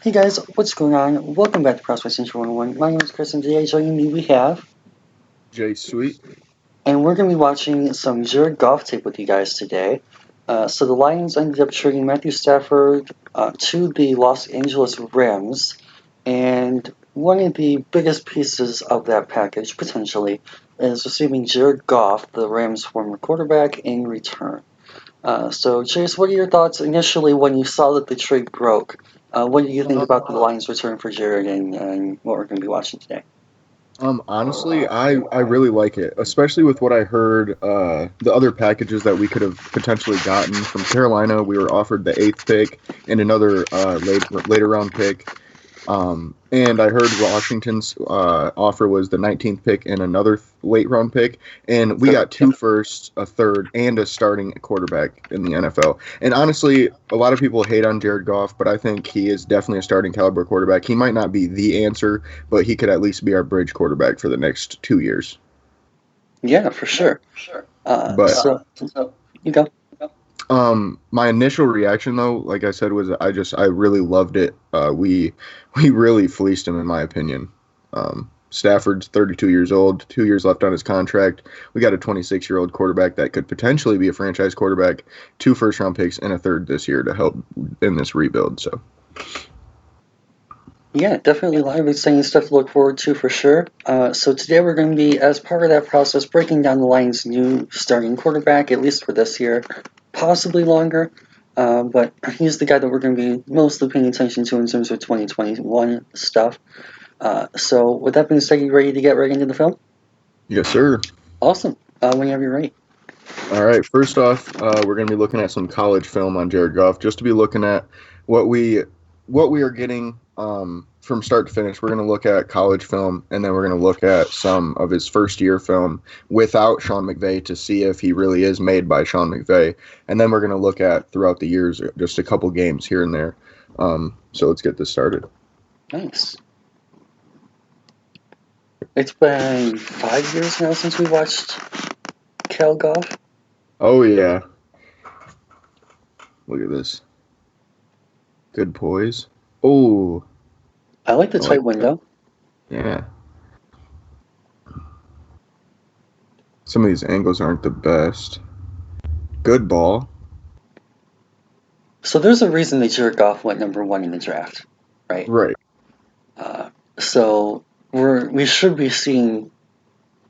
Hey guys, what's going on? Welcome back to Prospect Central 101. My name is Chris, and today joining me we have, Jay Sweet. and we're going to be watching some Jared Goff tape with you guys today. So the Lions ended up trading Matthew Stafford to the Los Angeles Rams, and one of the biggest pieces of that package, potentially, is receiving Jared Goff, the Rams' former quarterback, in return. So, Chase, what are your thoughts initially when you saw that the trade broke? What do you think about the Lions' return for Jared and what we're going to be watching today? Honestly, I really like it, especially with what I heard. The other packages that we could have potentially gotten from Carolina, we were offered the eighth pick and another later round pick. And I heard Washington's offer was the 19th pick and another late round pick, and we got two firsts, a third, and a starting quarterback in the NFL. And honestly, a lot of people hate on Jared Goff, but I think he is definitely a starting caliber quarterback. He might not be the answer, but he could at least be our bridge quarterback for the next 2 years. Yeah, for sure. But So you go. my initial reaction though, like I said, was I really loved it. We really fleeced him in my opinion. Stafford's 32 years old, 2 years left on his contract. We got a 26-year-old quarterback that could potentially be a franchise quarterback, two first-round picks, and a third this year to help in this rebuild. So, Yeah, definitely a lot of exciting stuff to look forward to for sure. So today we're going to be, as part of that process, breaking down the Lions' new starting quarterback, at least for this year, possibly longer. But he's the guy that we're going to be mostly paying attention to in terms of 2021 stuff. So with that being said, you ready to get right into the film? yes, sir. Awesome. Whenever you're ready. All right. First off, we're going to be looking at some college film on Jared Goff, just to be looking at what we what we are getting from start to finish. We're going to look at college film, and then we're going to look at some of his first year film without Sean McVay to see if he really is made by Sean McVay, and then we're going to look at throughout the years just a couple games here and there. So let's get this started. Nice. It's been 5 years now since we watched Cal Goff. Oh yeah, look at this. Good poise. Oh, I like the I like tight window. yeah. Some of these angles aren't the best. Good ball. So there's a reason that Jared Goff went number one in the draft, right? Right. Uh, so we should be seeing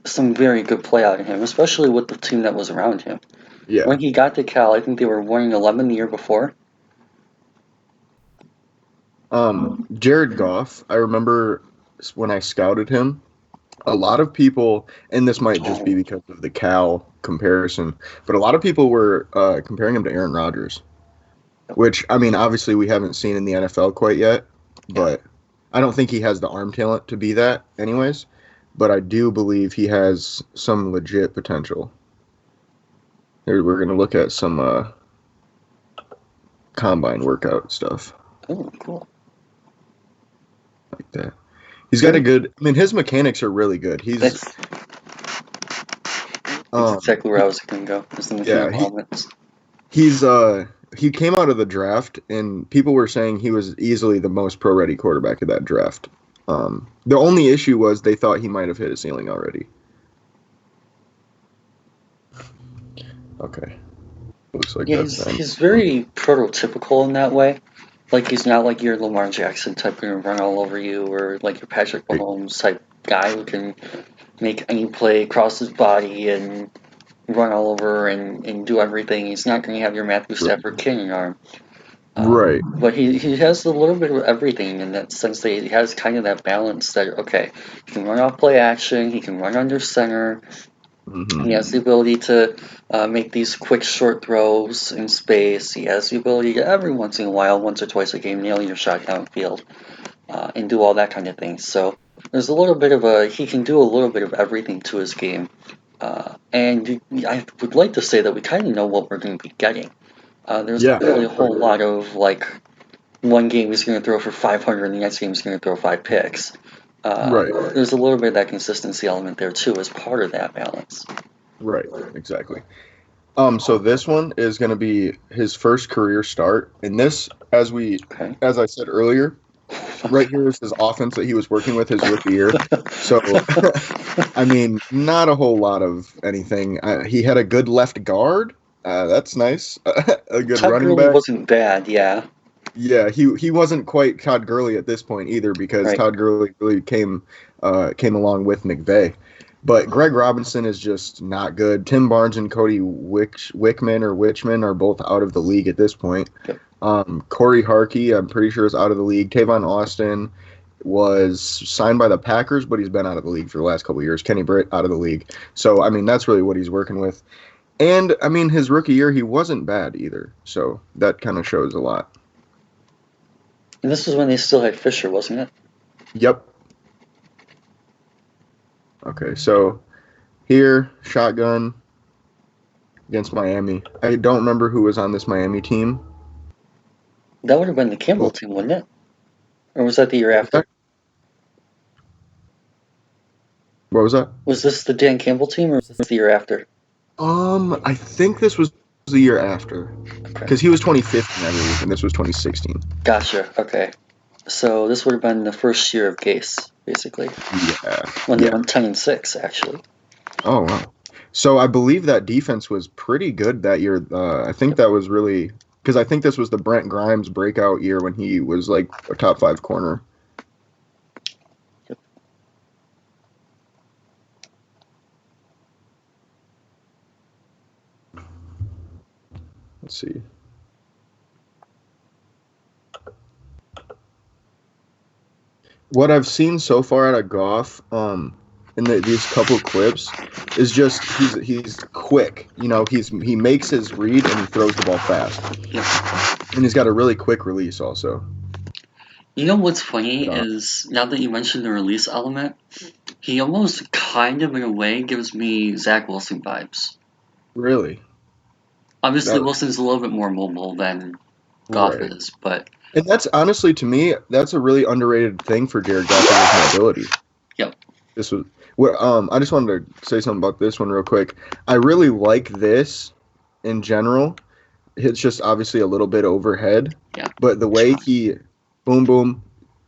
some very good play out of him, especially with the team that was around him. Yeah. When he got to Cal, I think they were 1-11 the year before. Jared Goff, I remember when I scouted him, a lot of people, and this might just be because of the Cal comparison, but a lot of people were comparing him to Aaron Rodgers, which, I mean, obviously we haven't seen in the NFL quite yet, but I don't think he has the arm talent to be that, anyways. But I do believe he has some legit potential. Here, we're going to look at some combine workout stuff Oh, cool. like that. He's got a good. I mean, his mechanics are really good. That's exactly where I was going to go. Is the Yeah, mechanical elements. he came out of the draft and people were saying he was easily the most pro ready quarterback of that draft. The only issue was they thought he might have hit a ceiling already. Okay, looks like Yeah, that's them. he's very prototypical in that way. Like he's not like your Lamar Jackson type who can run all over you, or like your Patrick Mahomes type guy who can make any play across his body and run all over and do everything. He's not going to have your Matthew Stafford cannon arm. Right. But he has a little bit of everything in that sense that he has kind of that balance that, okay, he can run off play action, he can run under center, Mm-hmm. he has the ability to make these quick short throws in space, he has the ability to every once in a while, once or twice a game, nail your shot downfield and do all that kind of thing. So there's a little bit of he can do a little bit of everything to his game. And I would like to say that we kind of know what we're going to be getting. There's not Yeah. really a whole lot of like one game he's going to throw for 500 and the next game he's going to throw 5 picks. Right. There's a little bit of that consistency element there too as part of that balance. Right. Exactly. So this one is going to be his first career start, and this, Okay. as I said earlier, Right here is his offense that he was working with his rookie year. So, I mean, not a whole lot of anything. He had a good left guard. That's nice. A good Todd running Gurley back. wasn't bad, yeah. Yeah, he wasn't quite Todd Gurley at this point either because Right. Todd Gurley really came along with McVay. But Greg Robinson is just not good. Tim Barnes and Cody Wickman are both out of the league at this point. Yep. Corey Harkey, I'm pretty sure, is out of the league. Tavon Austin was signed by the Packers, but he's been out of the league for the last couple of years. Kenny Britt out of the league. So, I mean, that's really what he's working with. And, I mean, his rookie year, he wasn't bad either. So that kind of shows a lot. And this was when they still had Fisher, wasn't it? Yep. Okay, so here, shotgun against Miami. I don't remember who was on this Miami team. That would have been the Campbell team, wouldn't it? Or was that the year after? What was that? Was this the Dan Campbell team, or was this the year after? I think this was the year after. Because he was 2015, I believe, and this was 2016. Gotcha, okay. So this would have been the first year of Gase, basically. Yeah. When they went 10-6, actually. Oh, wow. So I believe that defense was pretty good that year. I think that was really... Because I think this was the Brent Grimes breakout year when he was like a top 5 corner. Yep. Let's see. What I've seen so far out of Goff, in these couple clips, is just he's quick. You know, he makes his read and he throws the ball fast. Yep. And he's got a really quick release also. You know what's funny is, now that you mentioned the release element, he almost kind of, in a way, gives me Zach Wilson vibes. Really? Obviously, Wilson's a little bit more mobile than Goff is, but... And that's, honestly, to me, that's a really underrated thing for Jared Goff, his mobility. Yep. This was... I just wanted to say something about this one real quick. I really like this in general. It's just obviously a little bit overhead. Yeah. But the way he... Boom, boom,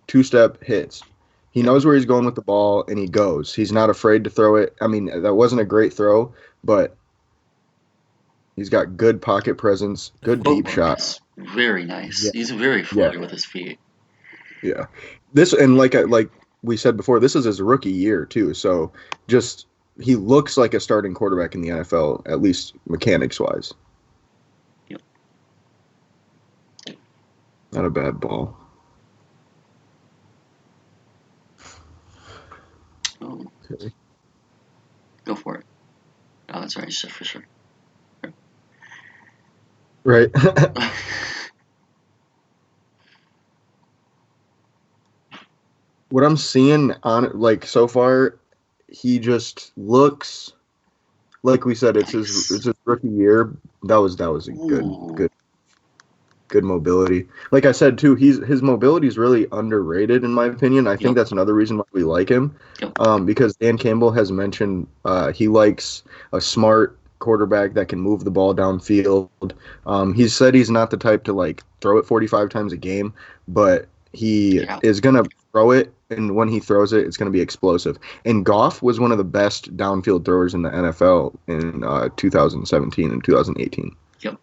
two-step hits. He knows where he's going with the ball, and he goes. He's not afraid to throw it. I mean, that wasn't a great throw, but he's got good pocket presence, good deep shots. Very nice. Yeah. He's very fluid with his feet. Yeah. This, and like we said before, this is his rookie year, too. So just, he looks like a starting quarterback in the NFL, at least mechanics-wise. Yep. Not a bad ball. Oh. Okay. Go for it. Oh, that's right, for sure. Right. What I'm seeing on like so far, he just looks like we said it's his rookie year. That was a good mobility. Like I said too, his mobility is really underrated in my opinion. I think that's another reason why we like him. Because Dan Campbell has mentioned he likes a smart quarterback that can move the ball downfield. He said he's not the type to like throw it 45 times a game, but he is gonna throw it, and when he throws it, it's gonna be explosive. And Goff was one of the best downfield throwers in the NFL in 2017 and 2018. Yep.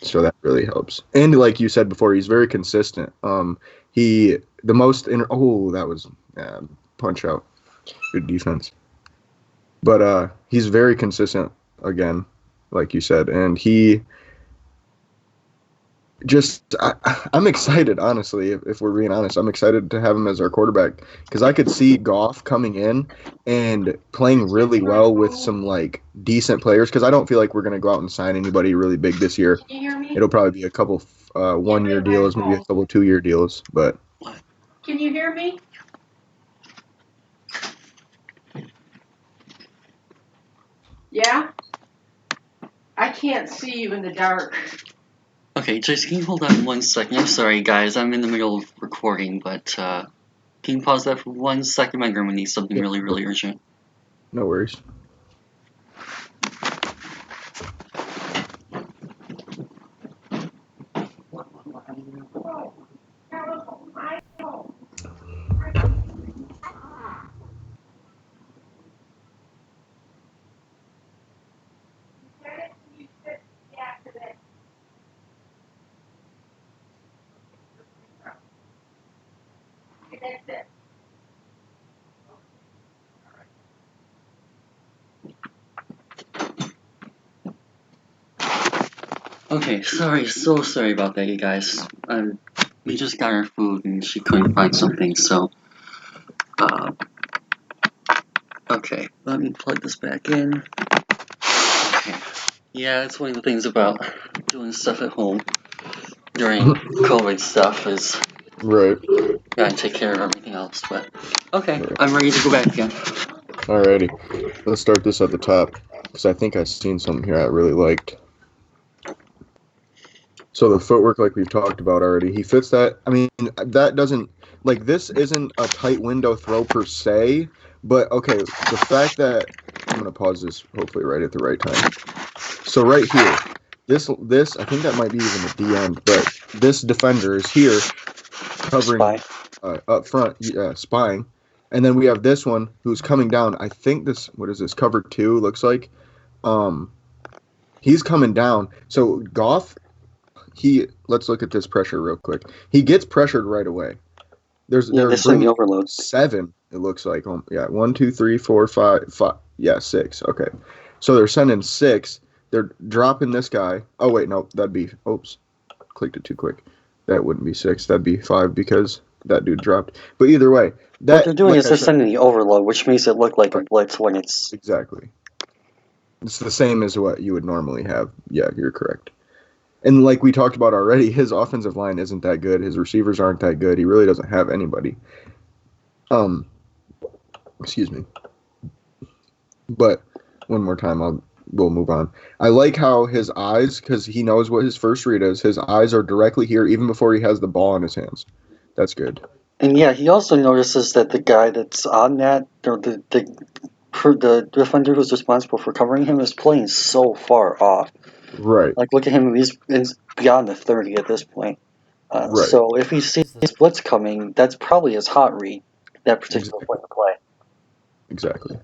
So that really helps. And like you said before, he's very consistent. That was punch out. Good defense. But he's very consistent again, like you said, and he just I'm excited, honestly, if we're being honest. I'm excited to have him as our quarterback because I could see Goff coming in and playing really well with some like decent players, because I don't feel like we're going to go out and sign anybody really big this year. Can you hear me? It'll probably be a couple 1-year deals, maybe a couple 2-year deals, but can you hear me? Yeah? I can't see you in the dark. Okay, Jace, can you hold on 1 second? I'm sorry, guys. I'm in the middle of recording, but can you pause that for 1 second? My grandma needs something really, really urgent. No worries. Okay, so sorry about that, you guys. We just got our food and she couldn't find something, so. Uh, okay, let me plug this back in. Okay. Yeah, that's one of the things about doing stuff at home during COVID stuff is Right. gotta take care of everything else. But okay, Right. I'm ready to go back again. Alrighty. Let's start this at the top because I think I've seen something here I really liked. So the footwork, like we've talked about already, he fits that. I mean, that doesn't like this isn't a tight window throw per se, but okay, the fact that I'm gonna pause this hopefully right at the right time. So right here, this I think that might be even the D end, but this defender is here covering Spy. up front, spying, and then we have this one who's coming down. I think this what is this cover two looks like. Um, he's coming down. So Goff, let's look at this pressure real quick. He gets pressured right away. Yeah, They're they send bringing the overload. 7. It looks like yeah 1 2 3 4 5 5 yeah 6. Okay, so they're sending 6. They're dropping this guy. Oh wait, no, that'd be oops, clicked it too quick. That wouldn't be 6. That'd be 5 because that dude dropped. But either way, What they're that doing like is I they're said, sending the overload, which makes it look like a right, blitz when it's. exactly. It's the same as what you would normally have. Yeah, you're correct. And like we talked about already, his offensive line isn't that good. His receivers aren't that good. He really doesn't have anybody. Um, excuse me. But one more time, we'll move on. I like how his eyes, because he knows what his first read is. His eyes are directly here, even before he has the ball in his hands. That's good. And yeah, he also notices that the guy that's on that, or the defender who's responsible for covering him, is playing so far off. Right. Like, look at him; he's beyond the 30 at this point. Right. So if he sees this blitz coming, that's probably his hot read. That particular point of play. Exactly.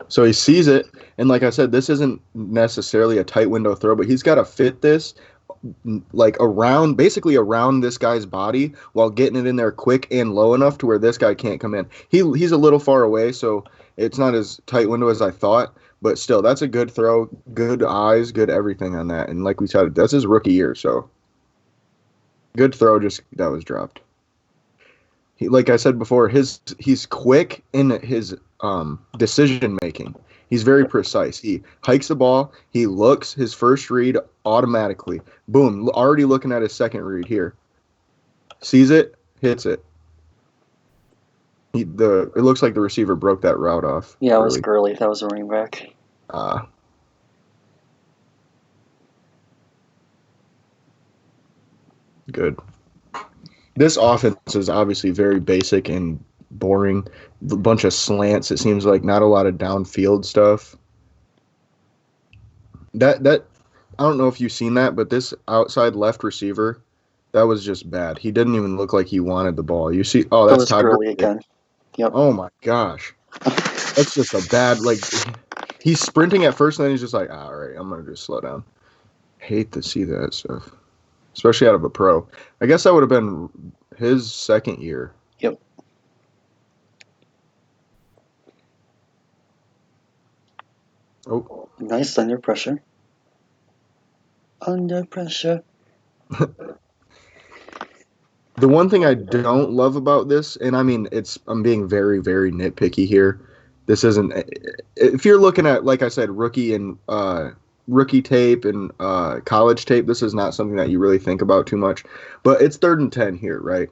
So he sees it, and like I said, this isn't necessarily a tight window throw, but he's got to fit this like basically around this guy's body while getting it in there quick and low enough to where this guy can't come in. He's a little far away, so it's not as tight window as I thought, but still, that's a good throw, good eyes, good everything on that. And like we said, that's his rookie year, so good throw. Just that was dropped. Like I said before, he's quick in his decision making. He's very precise. He hikes the ball. He looks his first read automatically. Boom! Already looking at his second read here. Sees it, hits it. It looks like the receiver broke that route off. Yeah, it was Gurley. That was a running back. Good. This offense is obviously very basic and boring. A bunch of slants. It seems like not a lot of downfield stuff. That I don't know if you've seen that, but this outside left receiver, that was just bad. He didn't even look like he wanted the ball. You see? Oh, that's Todd Gurley again. Yep. Oh my gosh, that's just a bad He's sprinting at first, and then he's just like, all right, I'm gonna just slow down. Hate to see that stuff, especially out of a pro. I guess that would have been his second year. Yep. Oh. Nice under pressure. Under pressure. The one thing I don't love about this, and I mean, I'm being very, very nitpicky here. This isn't. If you're looking at, like I said, rookie tape and college tape, this is not something that you really think about too much. But it's 3rd and 10 here, right?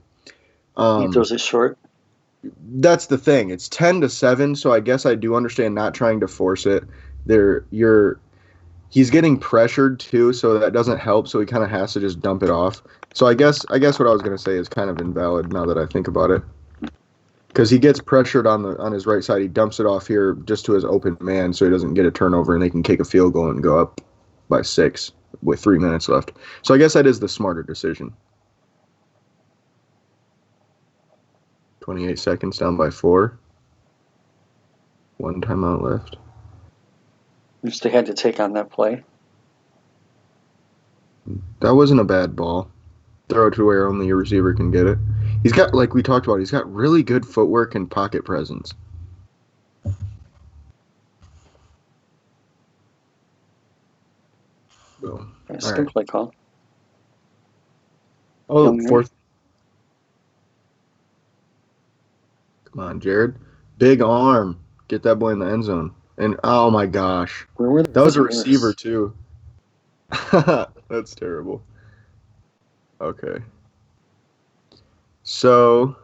He throws it short. That's the thing. It's 10-7, so I guess I do understand not trying to force it. He's getting pressured too, so that doesn't help. So he kind of has to just dump it off. So I guess what I was going to say is kind of invalid now that I think about it, because he gets pressured on his right side. He dumps it off here just to his open man, so he doesn't get a turnover, and they can kick a field goal and go up by 6 with 3 minutes left. So I guess that is the smarter decision. 28 seconds down by 4. 1 timeout left. Which they had to take on that play. That wasn't a bad ball. Throw it to where only your receiver can get it. He's got, like we talked about, he's got really good footwork and pocket presence. Boom. That's All a right. good play call. Oh, Young man. fourth. Come on, Jared. Big arm. Get that boy in the end zone. And oh my gosh. Where were the That was a receivers? receiver too. That's terrible. Okay. So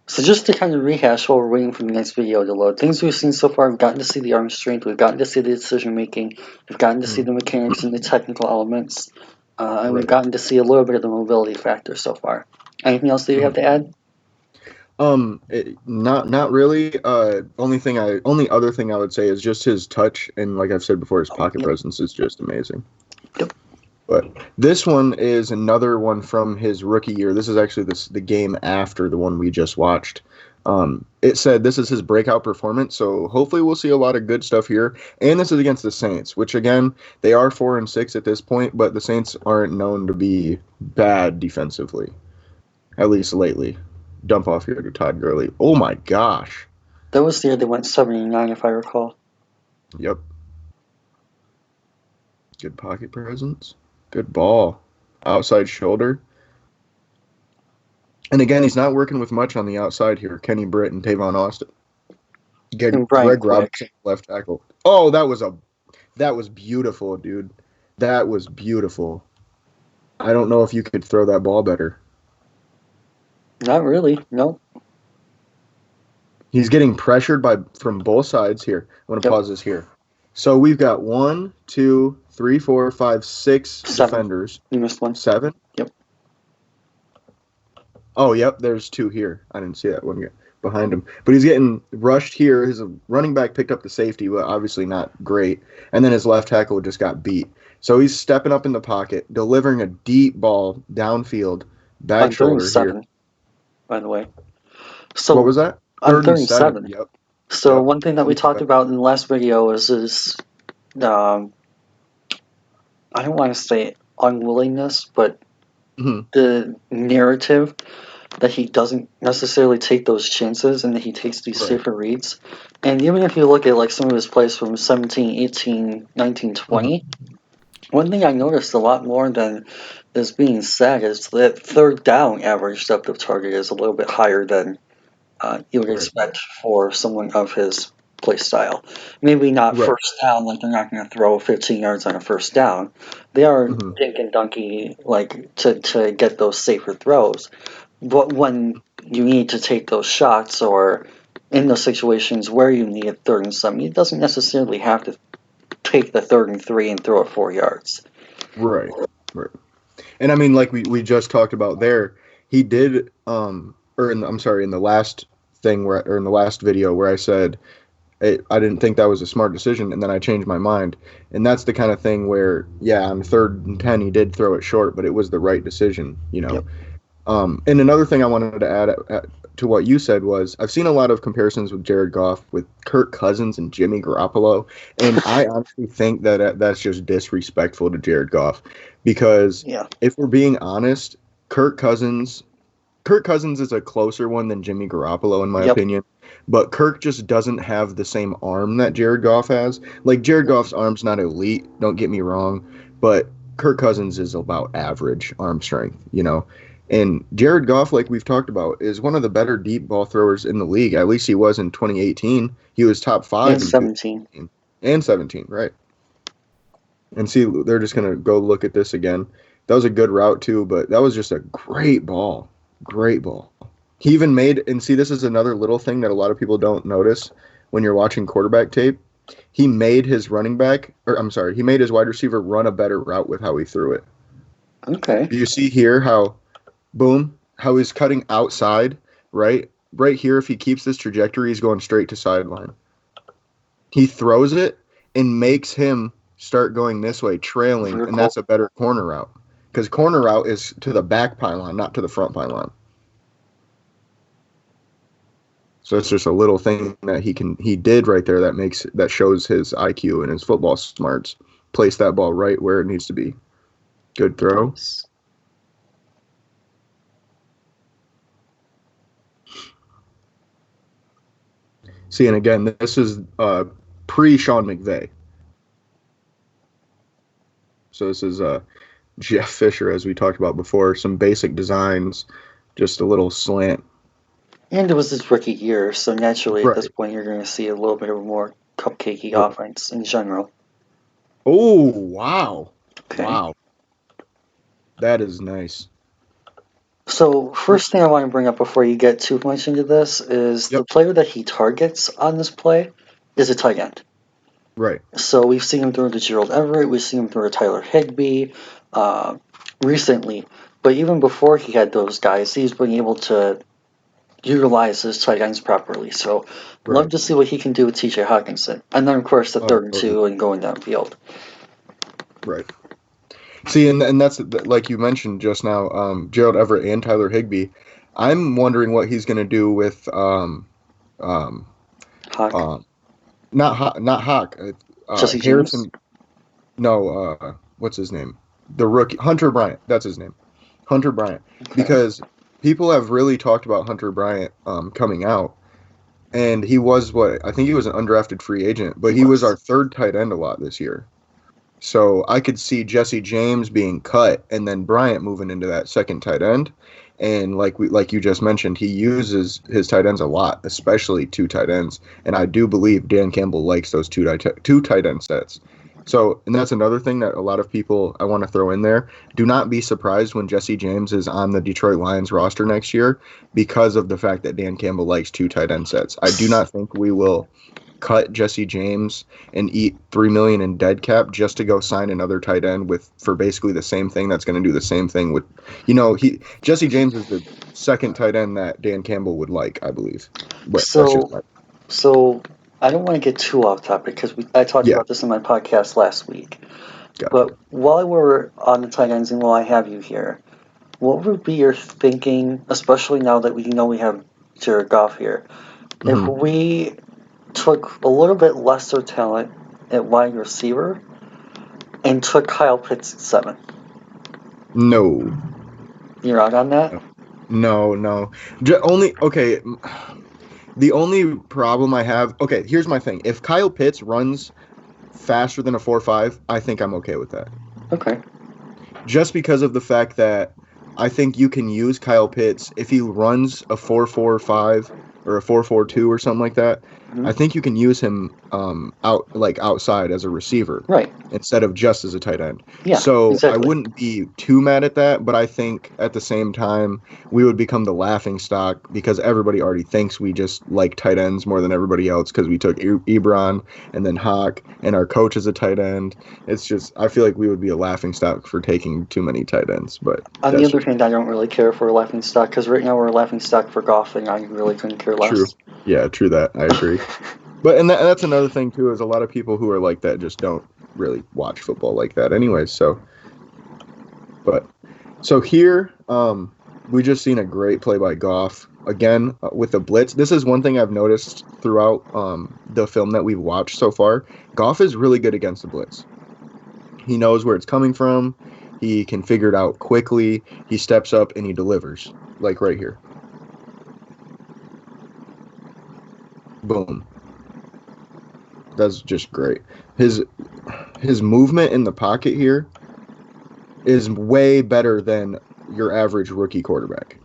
So just to kind of rehash while we're waiting for the next video to load, things we've seen so far, we've gotten to see the arm strength, we've gotten to see the decision making, we've gotten to see the mechanics and the technical elements, and we've Right. gotten to see a little bit of the mobility factor so far. Anything else that you have to add? Not really. Only other thing I would say is just his touch, and like I've said before, his pocket Yep. presence is just amazing. Yep. But this one is another one from his rookie year. This is actually the game after the one we just watched. It said this is his breakout performance, so hopefully we'll see a lot of good stuff here. And this is against the Saints, which again they are 4-6 at this point, but the Saints aren't known to be bad defensively, at least lately. Dump off here to Todd Gurley. Oh my gosh. That was the year they went 79, if I recall. Yep. Good pocket presence. Good ball. Outside shoulder. And again, he's not working with much on the outside here. Kenny Britt and Tavon Austin. And Brian Greg Robinson, left tackle. Oh, that was beautiful, dude. That was beautiful. I don't know if you could throw that ball better. Not really, no. He's getting pressured from both sides here. I'm going to Yep. pause this here. So we've got 1, 2, 3, 4, 5, 6 7. defenders. You missed one. 7? Yep. Oh, yep, there's 2 here. I didn't see that one yet behind him. But he's getting rushed here. His running back picked up the safety, but obviously not great. And then his left tackle just got beat. So he's stepping up in the pocket, delivering a deep ball downfield, back On shoulder 37, here. by the way. So What was that? on 37. 37. Yep. So Yep. one thing that we talked about in the last video is I don't want to say unwillingness, but the narrative that he doesn't necessarily take those chances and that he takes these Right. safer reads. And even if you look at like some of his plays from 17, 18, 19, 20, one thing I noticed a lot more than is being said is that third down average depth of target is a little bit higher than you would Right. expect for someone of his play style. Maybe not Right. first down, like they're not going to throw 15 yards on a first down. They are dink and dunky, like to get those safer throws. But when you need to take those shots, or in those situations where you need a 3rd and 7, he doesn't necessarily have to take the 3rd and 3 and throw it 4 yards. Right. Right. And I mean, like we just talked about there, he did in the last thing in the last video where I said I didn't think that was a smart decision, and then I changed my mind. And that's the kind of thing where, yeah, on 3rd and 10 he did throw it short, but it was the right decision, you know. Yep. And another thing I wanted to add to what you said was I've seen a lot of comparisons with Jared Goff with Kirk Cousins and Jimmy Garoppolo, and I honestly think that that's just disrespectful to Jared Goff, because if we're being honest, Kirk Cousins is a closer one than Jimmy Garoppolo in my opinion, but Kirk just doesn't have the same arm that Jared Goff has. Like, Jared Goff's arm's not elite, don't get me wrong, but Kirk Cousins is about average arm strength, you know. And Jared Goff, like we've talked about, is one of the better deep ball throwers in the league. At least he was in 2018. He was top 5 and 17. And 17, right. And see, they're just going to go look at this again. That was a good route too, but that was just a great ball. Great ball. He even made, and see, this is another little thing that a lot of people don't notice when you're watching quarterback tape. He made his he made his wide receiver run a better route with how he threw it. Okay. Do you see here how he's cutting outside, right? Right here, if he keeps this trajectory, he's going straight to sideline. He throws it and makes him start going this way, trailing, and that's a better corner route. Because corner route is to the back pylon, not to the front pylon. So it's just a little thing that he did right there that shows his IQ and his football smarts. Place that ball right where it needs to be. Good throw. Nice. See, and again, this is pre-Sean McVay. So this is Jeff Fisher, as we talked about before. Some basic designs, just a little slant. And it was his rookie year, so naturally at Right. this point you're going to see a little bit of a more cupcakey Right. offense in general. Oh, wow. Okay. Wow. That is nice. So first thing I want to bring up before you get too much into this is the player that he targets on this play is a tight end. Right. So we've seen him throw to Gerald Everett, we've seen him throw to Tyler Higbee recently, but even before he had those guys, he's been able to utilize his tight ends properly. So love Right. to see what he can do with TJ Hawkinson. And then, of course, the third and two and going downfield. Right. See, and that's like you mentioned just now, Gerald Everett and Tyler Higbee. I'm wondering what he's going to do with Hawk. not Hawk, Jesse Harrison. James? No, what's his name? The rookie Hunter Bryant. That's his name, Hunter Bryant. Okay. Because people have really talked about Hunter Bryant coming out, and he was I think he was an undrafted free agent, but he was our third tight end a lot this year. So I could see Jesse James being cut and then Bryant moving into that second tight end. And like you just mentioned, he uses his tight ends a lot, especially two tight ends. And I do believe Dan Campbell likes those two tight end sets. So, and that's another thing that a lot of people I want to throw in there. Do not be surprised when Jesse James is on the Detroit Lions roster next year because of the fact that Dan Campbell likes two tight end sets. I do not think we will cut Jesse James and eat $3 million in dead cap just to go sign another tight end for basically the same thing. That's going to do the same thing with, Jesse James is the second tight end that Dan Campbell would like, I believe. But so I don't want to get too off topic because I talked about this in my podcast last week. Gotcha. But while we're on the tight ends and while I have you here, what would be your thinking, especially now that we know we have Jared Goff here, if we took a little bit lesser talent at wide receiver and took Kyle Pitts at 7? No. You're out on that? No. The only problem I have, here's my thing. If Kyle Pitts runs faster than a 4.5, I think I'm okay with that. Okay. Just because of the fact that I think you can use Kyle Pitts if he runs a 4.45 or a 4.42 or something like that. I think you can use him outside as a receiver, right, instead of just as a tight end. Yeah, so exactly. I wouldn't be too mad at that, but I think at the same time we would become the laughing stock because everybody already thinks we just like tight ends more than everybody else because we took Ebron and then Hawk and our coach is a tight end. It's just I feel like we would be a laughing stock for taking too many tight ends. But on the other hand, I don't really care for a laughing stock because right now we're a laughing stock for Goff, and I really couldn't care less. True. Yeah, true that. I agree. But that's another thing too is a lot of people who are like that just don't really watch football like that anyways. So here we just seen a great play by Goff again with the blitz. This is one thing I've noticed throughout the film that we've watched so far. Goff is really good against the blitz. He knows where it's coming from. He can figure it out quickly. He steps up and he delivers, like right here. Boom. That's just great. His movement in the pocket here is way better than your average rookie quarterback.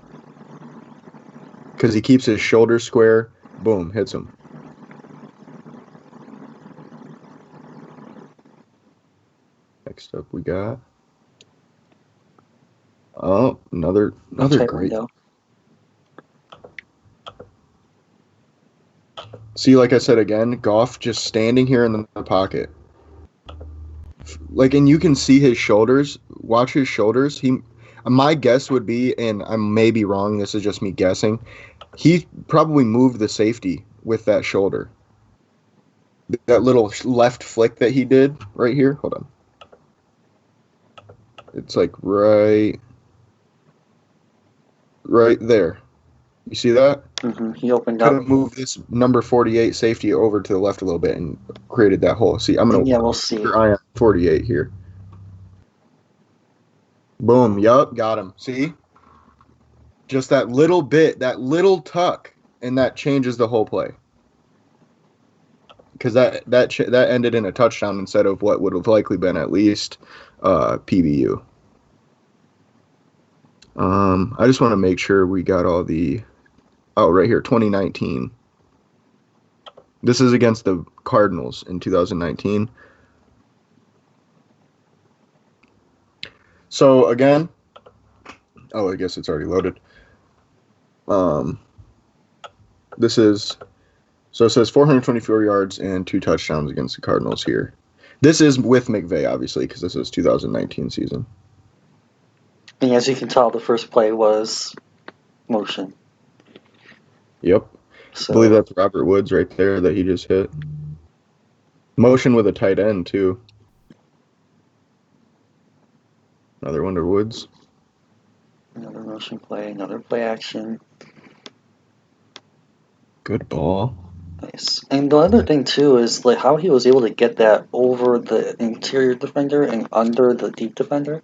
Because he keeps his shoulders square. Boom, hits him. Next up we got another great window. See, like I said again, Goff just standing here in the pocket. And you can see his shoulders. Watch his shoulders. My guess would be, and I may be wrong, this is just me guessing, he probably moved the safety with that shoulder. That little left flick that he did right here. Hold on. It's like right there. You see that? Mm-hmm. He opened Kind up. of moved this number 48 safety over to the left a little bit and created that hole. See, I'm gonna we'll see. keep your eye on 48 here. Boom. Yup. Got him. See? Just that little bit, that little tuck, and that changes the whole play. Because that ended in a touchdown instead of what would have likely been at least PBU. I just want to make sure we got all the. Oh, right here, 2019. This is against the Cardinals in 2019. So again, I guess it's already loaded. This is, so it says 424 yards and 2 touchdowns against the Cardinals here. This is with McVay, obviously, because this is 2019 season. And as you can tell, the first play was motion. Yep. So, I believe that's Robert Woods right there that he just hit. Motion with a tight end, too. Another one to Woods. Another motion play, another play action. Good ball. Nice. And the other thing too is like how he was able to get that over the interior defender and under the deep defender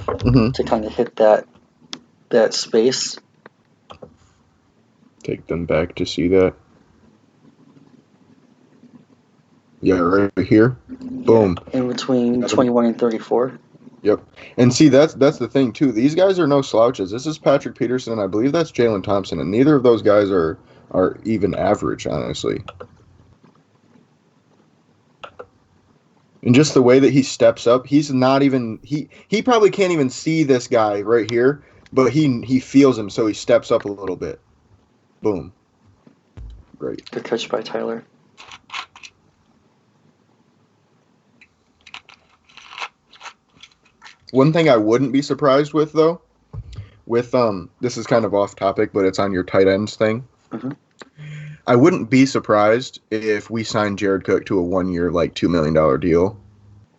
to kind of hit that space. Take them back to see that. Yeah, right here. Boom. Yeah, in between 21 and 34. Yep. And see, that's the thing, too. These guys are no slouches. This is Patrick Peterson, and I believe that's Jalen Thompson, and neither of those guys are even average, honestly. And just the way that he steps up, he's not even he probably can't even see this guy right here, but he feels him, so he steps up a little bit. Boom. Great. Good catch by Tyler. One thing I wouldn't be surprised with, though, with this is kind of off topic, but it's on your tight ends thing. Mm-hmm. I wouldn't be surprised if we signed Jared Cook to a 1-year, like $2 million deal.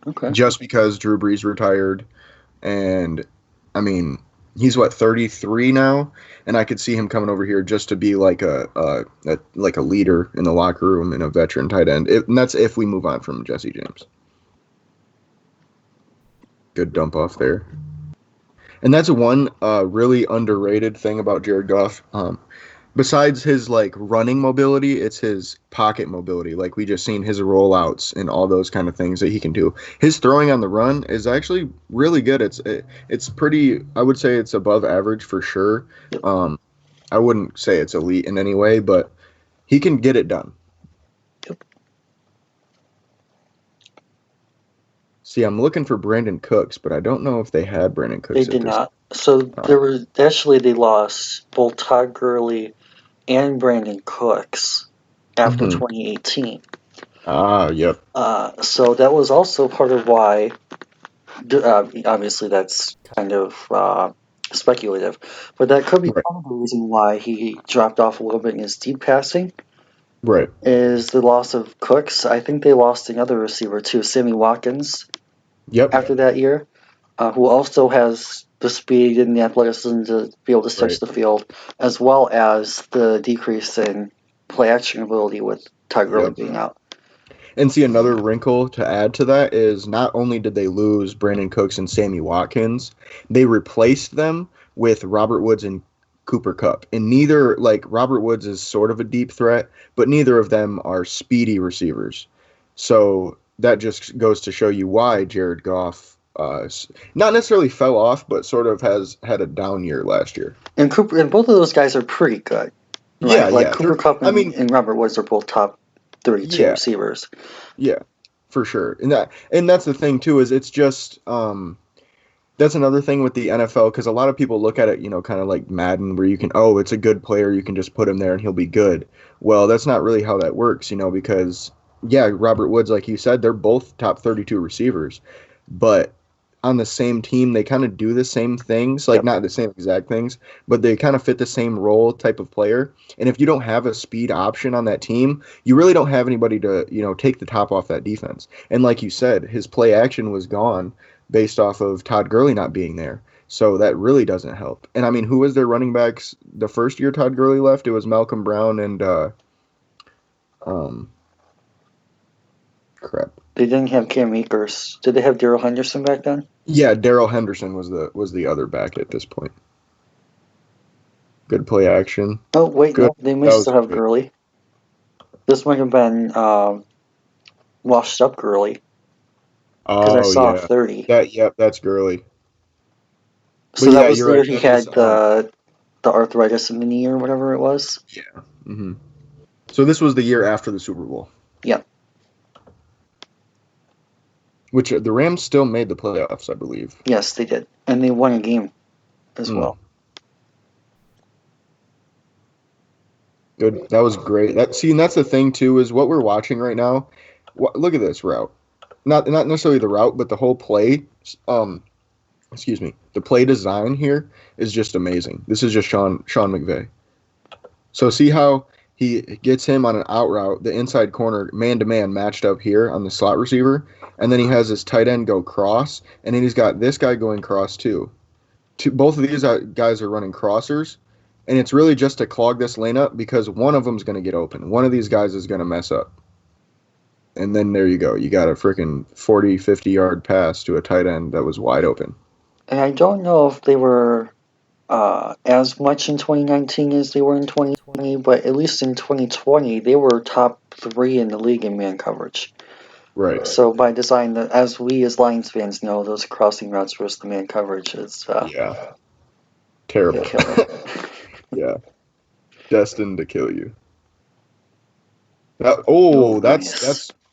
Okay. Just because Drew Brees retired, and I mean he's 33 now, and I could see him coming over here just to be like a leader in the locker room and a veteran tight end. And that's if we move on from Jesse James. Good dump off there. And that's one really underrated thing about Jared Goff. Besides his like running mobility, it's his pocket mobility. Like we just seen his rollouts and all those kind of things that he can do. His throwing on the run is actually really good. It's pretty. I would say it's above average for sure. I wouldn't say it's elite in any way, but he can get it done. Yep. See, I'm looking for Brandon Cooks, but I don't know if they had Brandon Cooks. They did not. So there were they lost both Todd Gurley and Brandon Cooks after 2018. Yep. So that was also part of why. Obviously, that's kind of speculative, but that could be part of the reason why he dropped off a little bit in his deep passing. Right. Is the loss of Cooks. I think they lost another receiver too, Sammy Watkins. Yep. After that year, who also has the speed and the athleticism to be able to stretch the field, as well as the decrease in play action ability with Todd Gurley being out. And see, another wrinkle to add to that is not only did they lose Brandon Cooks and Sammy Watkins, they replaced them with Robert Woods and Cooper Kupp. And neither, like, Robert Woods is sort of a deep threat, but neither of them are speedy receivers. So that just goes to show you why Jared Goff not necessarily fell off, but sort of has had a down year last year. And both of those guys are pretty good. Right? Yeah, Cooper Kupp and Robert Woods are both top 32 receivers. Yeah, for sure. And that's the thing too, is it's just that's another thing with the NFL, because a lot of people look at it, kind of like Madden, where you can, it's a good player, you can just put him there and he'll be good. Well, that's not really how that works, because Robert Woods, like you said, they're both top 32 receivers, but on the same team, they kind of do the same things, like not the same exact things, but they kind of fit the same role type of player. And if you don't have a speed option on that team, you really don't have anybody to, take the top off that defense. And like you said, his play action was gone based off of Todd Gurley not being there. So that really doesn't help. And I mean, who was their running backs the first year Todd Gurley left? It was Malcolm Brown and They didn't have Cam Akers. Did they have Darrell Henderson back then? Yeah, Darrell Henderson was the other back at this point. Good play action. Oh, wait, Good. no. They may That was still have great. Gurley. This might have been washed up Gurley because I Oh saw yeah, 30. that's Gurley. So But that yeah, was you're the right. year he That had is the arthritis in the knee or whatever it was. yeah. So this was the year after the Super Bowl. Yeah. Which the Rams still made the playoffs, I believe. Yes, they did. And they won a game as well. Good. That was great. And that's the thing too, is what we're watching right now. Look at this route. Not necessarily the route, but the whole play. Excuse me. The play design here is just amazing. This is just Sean McVay. So see how he gets him on an out route, the inside corner, man to man, matched up here on the slot receiver, and then he has his tight end go cross, and then he's got this guy going cross too. Both of these guys are running crossers, and it's really just to clog this lane up because one of them's going to get open. One of these guys is going to mess up. And then there you go. You got a freaking 40, 50-yard pass to a tight end that was wide open. And I don't know if they were as much in 2019 as they were in 2020, but at least in 2020, they were top 3 in the league in man coverage. Right. So by design, as we as Lions fans know, those crossing routes versus the man coverage is yeah. Terrible. Killer. Yeah. Destined to kill you.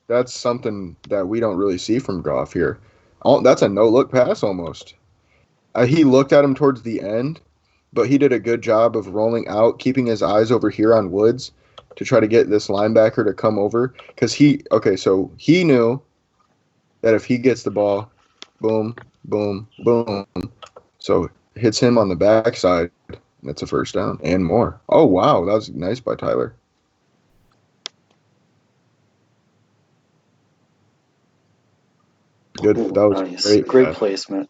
That's something that we don't really see from Goff here. That's a no-look pass almost. He looked at him towards the end, but he did a good job of rolling out, keeping his eyes over here on Woods to try to get this linebacker to come over. Because so he knew that if he gets the ball, boom, boom, boom. So hits him on the backside. That's a first down and more. Oh, wow. That was nice by Tyler. Good. That was nice. Great placement.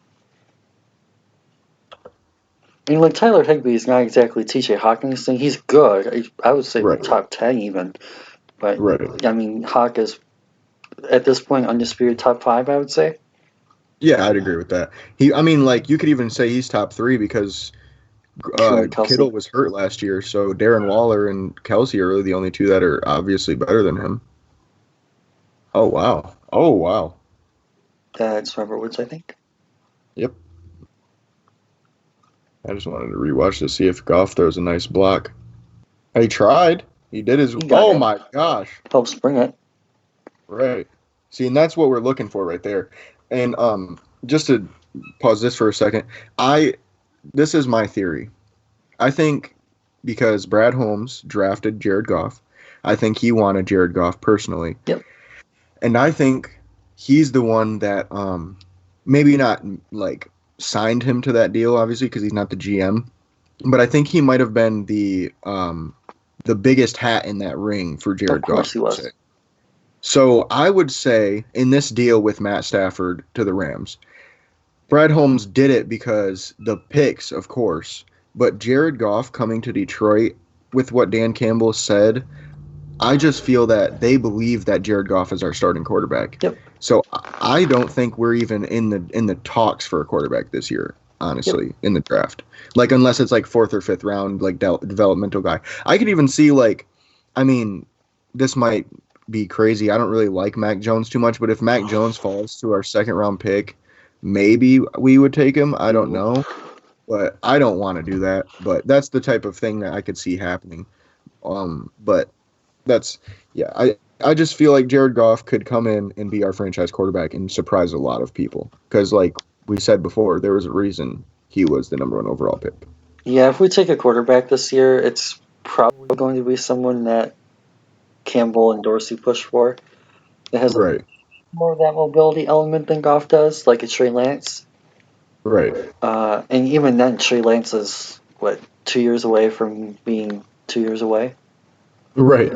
I mean, like Tyler Higbee is not exactly TJ Hawkins thing. He's good. I would say top 10 even. But I mean, Hawk is at this point undisputed top 5. I would say. Yeah, I'd agree with that. You could even say he's top 3 because Kittle was hurt last year, so Darren Waller and Kelsey are really the only two that are obviously better than him. Oh wow. That's Robert Woods, I think. Yep. I just wanted to rewatch to see if Goff throws a nice block. He tried. He did his. Oh my gosh. Helps bring it. Right. See, and that's what we're looking for right there. And just to pause this for a second, this is my theory. I think because Brad Holmes drafted Jared Goff, I think he wanted Jared Goff personally. Yep. And I think he's the one that maybe not like signed him to that deal, obviously, because he's not the GM. But I think he might have been the biggest hat in that ring for Jared Goff. Of course he was. So I would say in this deal with Matt Stafford to the Rams, Brad Holmes did it because the picks, of course, but Jared Goff coming to Detroit with what Dan Campbell said, I just feel that they believe that Jared Goff is our starting quarterback. Yep. So I don't think we're even in the talks for a quarterback this year, honestly, in the draft. Like unless it's like 4th or 5th round, like developmental guy. I could even see this might be crazy. I don't really like Mac Jones too much, but if Mac Jones falls to our 2nd round pick, maybe we would take him. I don't know, but I don't want to do that. But that's the type of thing that I could see happening. But I just feel like Jared Goff could come in and be our franchise quarterback and surprise a lot of people. Because like we said before, there was a reason he was the number 1 overall pick. Yeah, if we take a quarterback this year, it's probably going to be someone that Campbell and Dorsey push for. That has more of that mobility element than Goff does, like a Trey Lance. Right. And even then, Trey Lance is, 2 years away from being 2 years away? Right.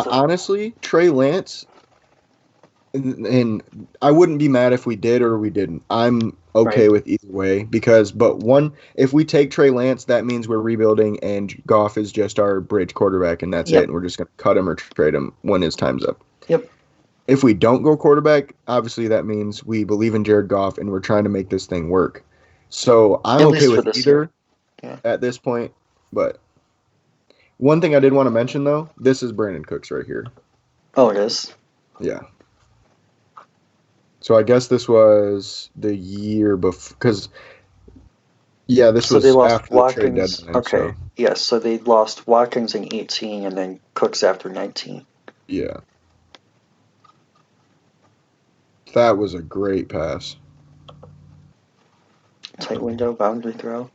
Honestly, Trey Lance, and I wouldn't be mad if we did or we didn't. I'm okay with either way if we take Trey Lance, that means we're rebuilding and Goff is just our bridge quarterback and that's it. And we're just going to cut him or trade him when his time's up. Yep. if we don't go quarterback, obviously that means we believe in Jared Goff and we're trying to make this thing work. So I'm At okay least for with this either year. Yeah. at this point. But one thing I did want to mention though, this is Brandon Cooks right here. Oh, it is. Yeah. So I guess this was the year before, because this So they was lost after the trade Watkins. deadline. Okay. So Yes. So they lost Watkins in 18 and then Cooks after 19. yeah, that was a great pass. Tight window, boundary throw.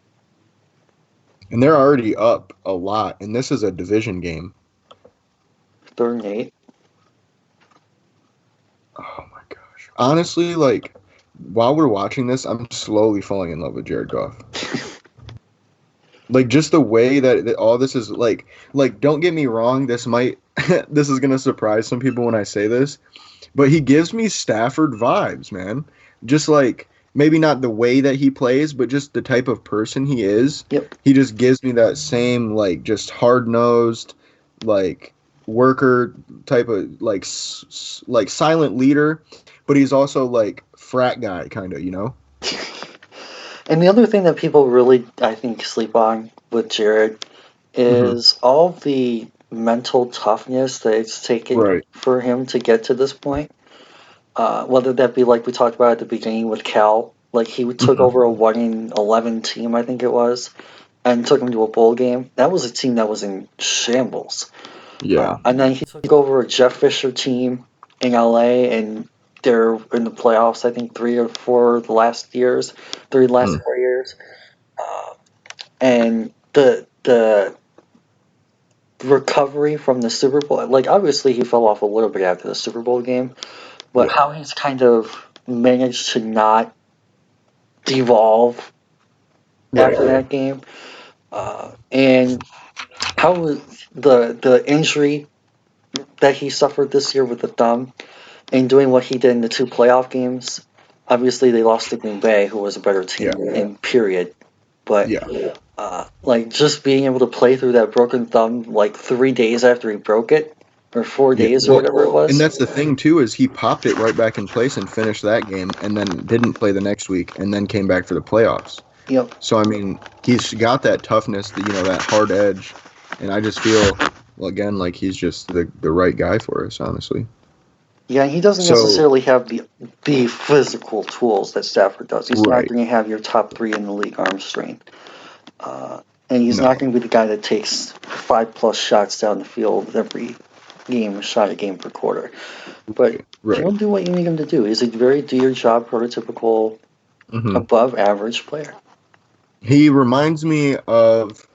And they're already up a lot, and this is a division game. 3rd and 8. Oh my gosh. Honestly, like while we're watching this, I'm slowly falling in love with Jared Goff. Like just the way that all this is like don't get me wrong, this might this is gonna surprise some people when I say this, but he gives me Stafford vibes, man. Just like maybe not the way that he plays, but just the type of person he is. Yep. He just gives me that same like just hard nosed, like worker type of like like silent leader, but he's also like frat guy kind of, you know. And the other thing that people really, I think, sleep on with Jared is all the mental toughness that it's taken Right. for him to get to this point. Whether that be like we talked about at the beginning with Cal, like he took over a 1-11 team, I think it was, and took him to a bowl game. That was a team that was in shambles. Yeah. And then he took over a Jeff Fisher team in LA, and they're in the playoffs, I think, 3 of the last 4 years. And the recovery from the Super Bowl, like obviously he fell off a little bit after the Super Bowl game, but Yeah. how he's kind of managed to not devolve after that game, and how was the injury that he suffered this year with the thumb, and doing what he did in the 2 playoff games. Obviously, they lost to Green Bay, who was a better team in period. But Yeah. like just being able to play through that broken thumb like 3 days after he broke it, or 4 days or Well, whatever it and was. that's the thing too is he popped it right back in place and finished that game, and then didn't play the next week, and then came back for the playoffs. Yep. So I mean, he's got that toughness, that hard edge, and I just feel, well, again, like he's just the right guy for us, honestly. Yeah, he doesn't So necessarily have the physical tools that Stafford does. He's not right, going to have your top 3 in the league arm strength. And he's no, not going to be the guy that takes 5+ shots down the field every game, a shot a game per quarter. But right. he'll do what you need him to do. He's a very do your job, prototypical, hmm above average player. He reminds me of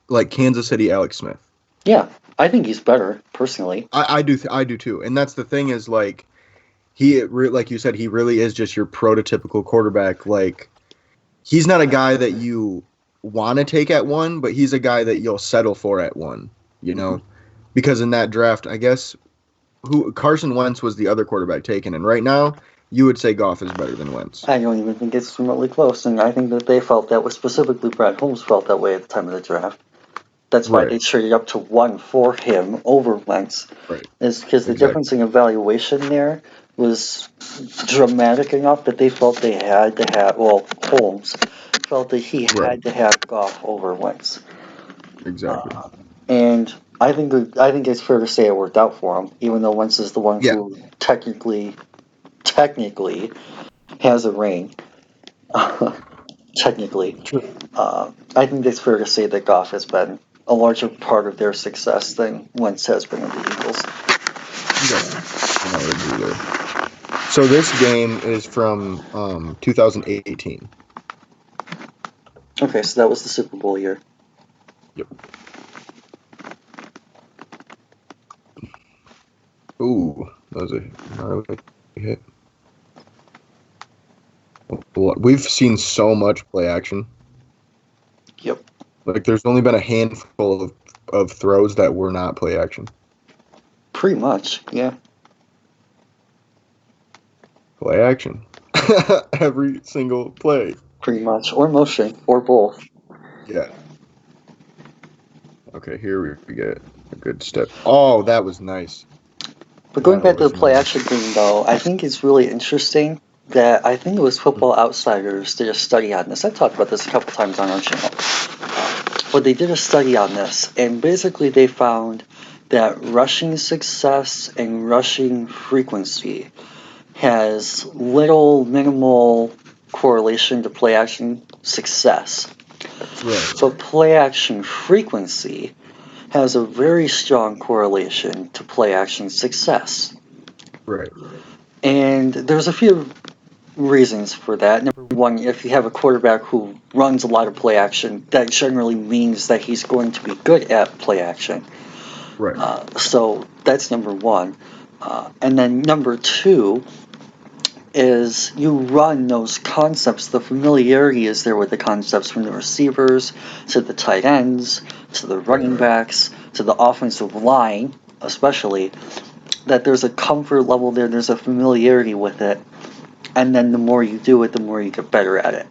like Kansas City Alex Smith. Yeah, I think he's better personally. I do too, and that's the thing is like like you said, he really is just your prototypical quarterback. Like he's not a guy that you want to take at 1, but he's a guy that you'll settle for at 1. You know, because in that draft, I guess Carson Wentz was the other quarterback taken, and right now you would say Goff is better than Wentz. I don't even think it's remotely close, and I think that they felt that way. Specifically, Brad Holmes felt that way at the time of the draft. That's why Right, they traded up to 1 for him over Wentz. right, Is because the exactly. difference in evaluation there was dramatic enough that they felt they had to have. Well, Holmes felt that he Right, had to have Goff over Wentz, exactly. and I think it's fair to say it worked out for him, even though Wentz is the one Yeah, who technically has a ring. Technically, sure. I think it's fair to say that Goff has been a larger part of their success than Wentz has been with the Eagles. Yeah, I would agree there. So this game is from 2018. Okay, so that was the Super Bowl year. Yep. Ooh, that was a gnarly hit. We've seen so much play action. Yep. Like, there's only been a handful of throws that were not play action. Pretty much, yeah. Play action. Every single play. Pretty much. Or motion, or both. Yeah. Okay, here we get a good step. Oh, that was nice. But going Not back to the always play money. action thing, though, I think it's really interesting that I think it was Football Outsiders did a study on this. I've talked about this a couple times on our channel. But they did a study on this, and basically they found that rushing success and rushing frequency has minimal correlation to play action success. Right. But play action frequency has a very strong correlation to play action success. Right. And there's a few reasons for that. Number one, if you have a quarterback who runs a lot of play action, that generally means that he's going to be good at play action. Right. So that's number one. And then number two is you run those concepts. The familiarity is there with the concepts, from the receivers to the tight ends to the running backs to the offensive line, especially, that there's a comfort level there, there's a familiarity with it, and then the more you do it, the more you get better at it.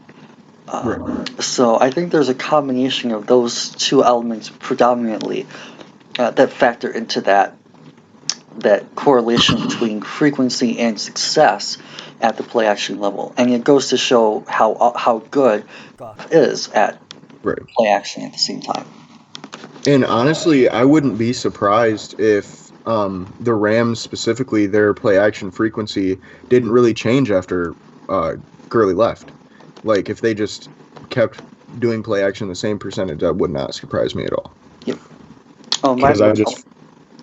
Right. So I think there's a combination of those two elements predominantly that factor into that correlation between frequency and success at the play action level, and it goes to show how good Goff is at Right. play action at the same time. And honestly, I wouldn't be surprised if the Rams specifically, their play action frequency didn't really change after Gurley left. Like if they just kept doing play action the same percentage, that would not surprise me at all. Yep. Oh, Because I just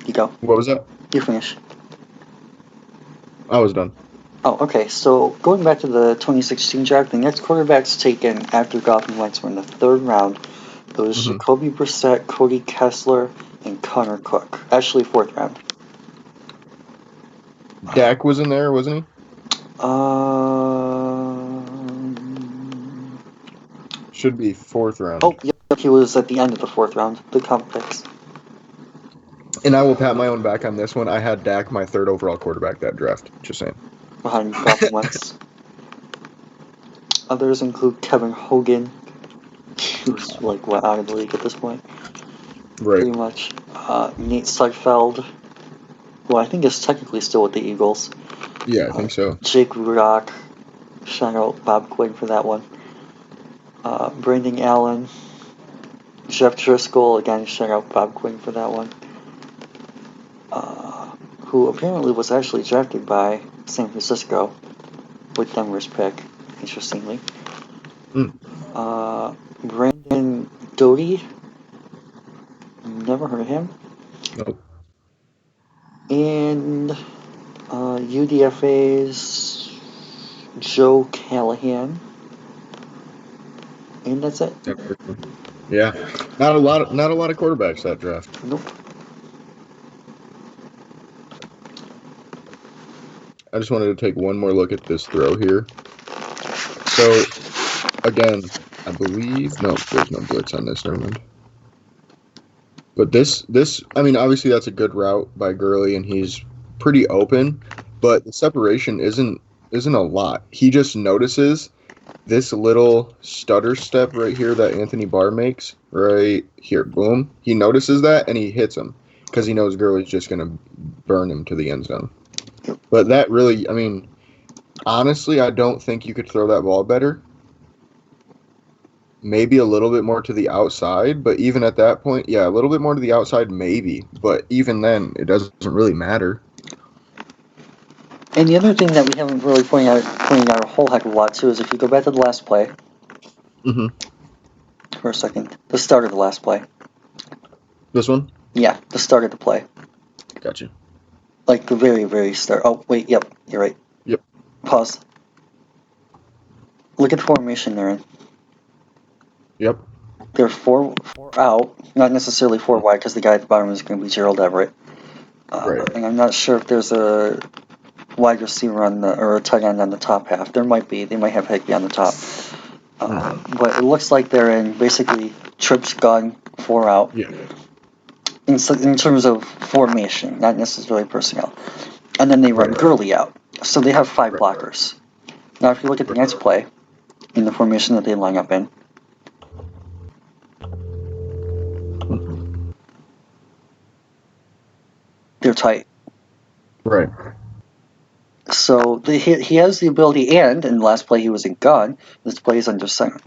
you go. What was that? You finish. I was done. Oh, okay. So going back to the 2016 draft, the next quarterbacks taken after Goff and Wentz were in the third round. It was Jacoby Brissett, Cody Kessler, and Connor Cook. Actually, fourth round. Dak was in there, wasn't he? Should be fourth round. Oh, yep, he was at the end of the fourth round. The comp picks. And I will pat my own back on this one. I had Dak my third overall quarterback that draft. Just saying. Behind Goff and Wentz. Others include Kevin Hogan, who's like out of the league at this point. Right. Pretty much. Nate Sudfeld, who I think is technically still with the Eagles. Yeah, I think so. Jake Rudock. Shout out Bob Quinn for that one. Brandon Allen. Jeff Driscoll, again, shout out Bob Quinn for that one. Who apparently was actually drafted by San Francisco with Denver's pick, interestingly. Brandon Doty. Never heard of him. Nope. And UDFA's Joe Callahan. And that's it. Yeah. Not a lot of quarterbacks that draft. Nope. I just wanted to take one more look at this throw here. So again, I believe there's no blitz on this, never mind. But this I mean, obviously that's a good route by Gurley and he's pretty open, but the separation isn't a lot. He just notices this little stutter step right here that Anthony Barr makes right here. Boom. He notices that and he hits him because he knows Gurley's just going to burn him to the end zone. But that really, I mean, honestly, I don't think you could throw that ball better. Maybe a little bit more to the outside, but even at that point, yeah, a little bit more to the outside, maybe. But even then, it doesn't really matter. And the other thing that we haven't really pointed out a whole heck of a lot too is if you go back to the last play. For a second, the start of the last play. This one? Yeah, the start of the play. Gotcha. Like the very, very start. Oh, wait, yep, you're right. Yep. Pause. Look at the formation they're in. Yep. They're four out, not necessarily four wide, because the guy at the bottom is going to be Gerald Everett. Right. And I'm not sure if there's a wide receiver or a tight end on the top half. There might be. They might have Higbee on the top. But it looks like they're in basically trips, gun, four out. Yeah. In terms of formation, not necessarily personnel. And then they run Gurley out. So they have five blockers. Now, if you look at the next play, in the formation that they line up in, they're tight. Right. So he has the ability, and in the last play he was in gun. This play is under center.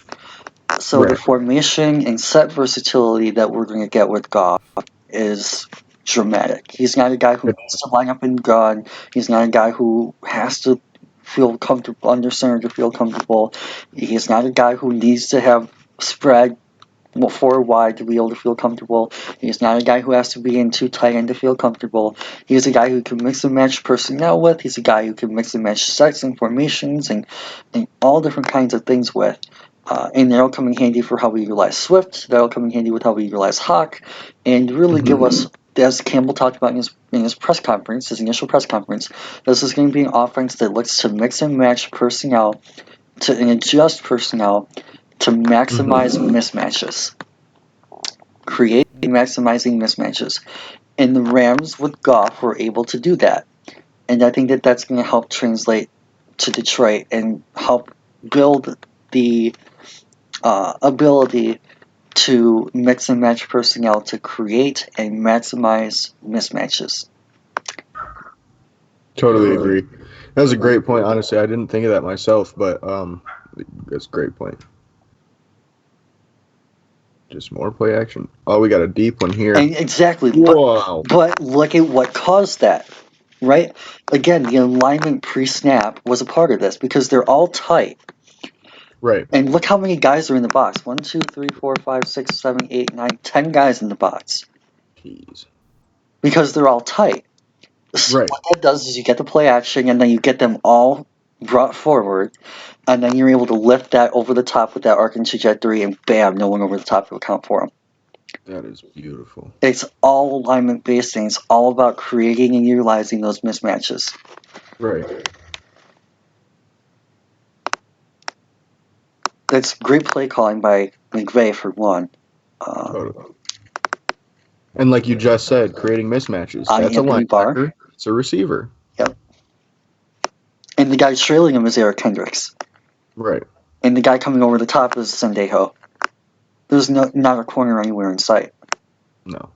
So the Right. formation and set versatility that we're going to get with Goff is dramatic. He's not a guy who needs to line up in gun. He's not a guy who has to feel comfortable under center to feel comfortable. He's not a guy who needs to have spread forward wide to be able to feel comfortable. He's not a guy who has to be in too tight end to feel comfortable. He's a guy who can mix and match personnel with. He's a guy who can mix and match sets and formations and all different kinds of things with. And that'll come in handy for how we utilize Swift. That'll come in handy with how we utilize Hawk, and really give us, as Campbell talked about in his press conference, his initial press conference, this is going to be an offense that looks to mix and match personnel and adjust personnel to maximize mismatches. Create maximizing mismatches. And the Rams with Goff were able to do that. And I think that that's going to help translate to Detroit and help build the ability to mix and match personnel to create and maximize mismatches. Totally agree. That was a great point. Honestly, I didn't think of that myself, but that's a great point. Just more play action. Oh, we got a deep one here. And exactly. Wow. But look at what caused that, right? Again, the alignment pre-snap was a part of this because they're all tight. Right. And look how many guys are in the box. 1, 2, 3, 4, 5, 6, 7, 8, 9, 10 guys in the box. Jeez. Because they're all tight. So Right. what that does is you get the play action and then you get them all brought forward, and then you're able to lift that over the top with that arcing trajectory, and bam, no one over the top will count for them. That is beautiful. It's all alignment based, and it's all about creating and utilizing those mismatches. Right. That's great play calling by McVay for one. Totally. And like you just said, creating mismatches. That's a Anthony Barr. linebacker. It's a receiver. Yep. And the guy trailing him is Eric Kendricks. Right. And the guy coming over the top is Sendejo. There's not a corner anywhere in sight. No.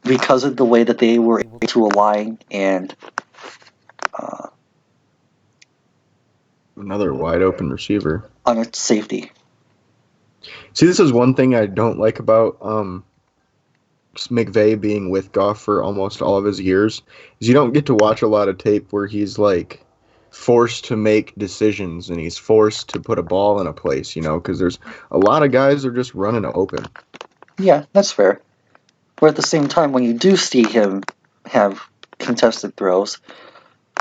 Because of the way that they were able to align and Another wide open receiver. On a safety. See, this is one thing I don't like about McVay being with Goff for almost all of his years, is you don't get to watch a lot of tape where he's like forced to make decisions and he's forced to put a ball in a place, because there's a lot of guys that are just running open. Yeah, that's fair. But at the same time, when you do see him have contested throws,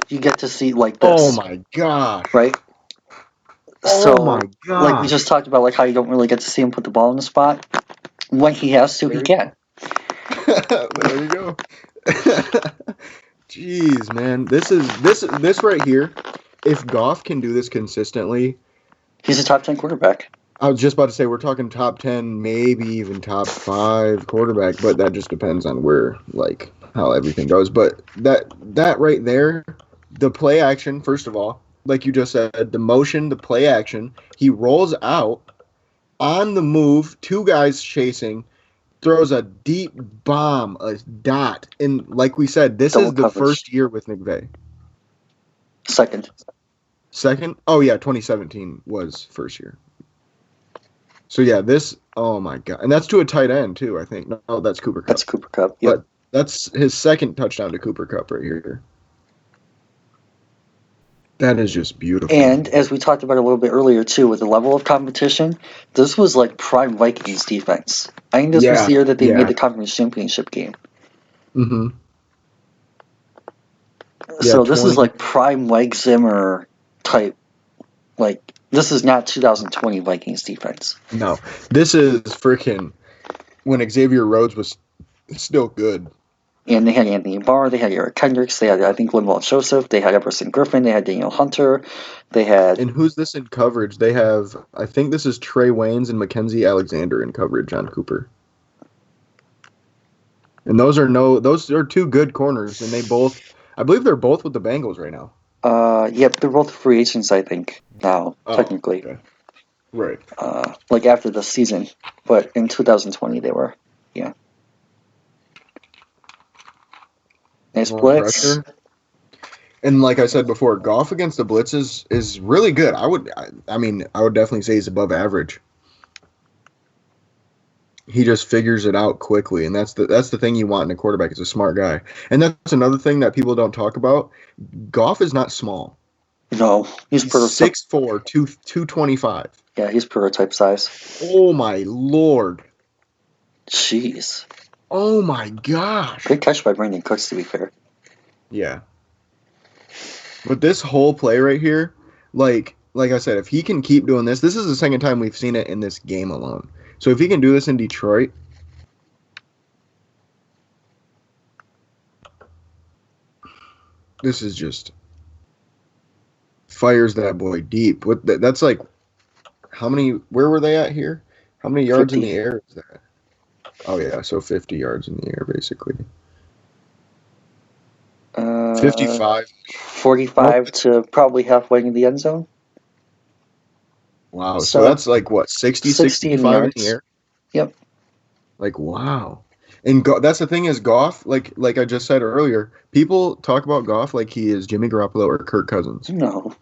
you get to see like this. Oh my gosh. Right? Oh my gosh. Like we just talked about, like how you don't really get to see him put the ball in the spot. When he has to, he can. There you go. Jeez, man. This right here, if Goff can do this consistently, he's a top 10 quarterback. I was just about to say we're talking top 10, maybe even top 5 quarterback, but that just depends on how everything goes. But that right there, the play action, first of all, like you just said, the motion, the play action, he rolls out on the move, 2 guys chasing, throws a deep bomb, a dot. And like we said, this Double is the coverage. first year with McVay. Second? Oh, yeah, 2017 was first year. So, yeah, oh, my God. And that's to a tight end, too, I think. No, that's Cooper Kupp. That's Cooper Kupp, yep. But that's his second touchdown to Cooper Kupp right here. That is just beautiful. And as we talked about a little bit earlier, too, with the level of competition, this was like prime Vikings defense. I think this was the year that they made the conference championship game. Mm-hmm. So this is like prime Mike Zimmer type. Like, this is not 2020 Vikings defense. No. This is freaking when Xavier Rhodes was still good. And they had Anthony Barr, they had Eric Kendricks, they had, I think, Linval Joseph, they had Everson Griffin, they had Daniel Hunter, they had... And who's this in coverage? They have, I think this is Trey Waynes and Mackenzie Alexander in coverage on Cooper. And those are 2 good corners, and I believe they're both with the Bengals right now. Yep, they're both free agents, I think, now, technically. Okay. Right. Like after the season, but in 2020 they were, yeah. Nice More blitz. pressure. And like I said before, Goff against the blitz is really good. I mean, I would definitely say he's above average. He just figures it out quickly, and that's the thing you want in a quarterback. Is a smart guy, and that's another thing that people don't talk about. Goff is not small. No, he's He's prototype. 6'4", 225. Yeah, he's prototype size. Oh my lord! Jeez. Oh my gosh! Great catch by Brandon Cooks, to be fair. Yeah. But this whole play right here, like I said, if he can keep doing this is the second time we've seen it in this game alone. So if he can do this in Detroit, this is just fires that boy deep. That's like how many? Where were they at here? How many yards 50. in the air is that? Oh yeah, so 50 yards in the air basically. 55. 45 Nope. to probably halfway in the end zone. Wow. So So that's like what 60, 60 in 65 in the yards. air. Yep. Like wow. And that's the thing is Goff, like I just said earlier, people talk about Goff like he is Jimmy Garoppolo or Kirk Cousins, No.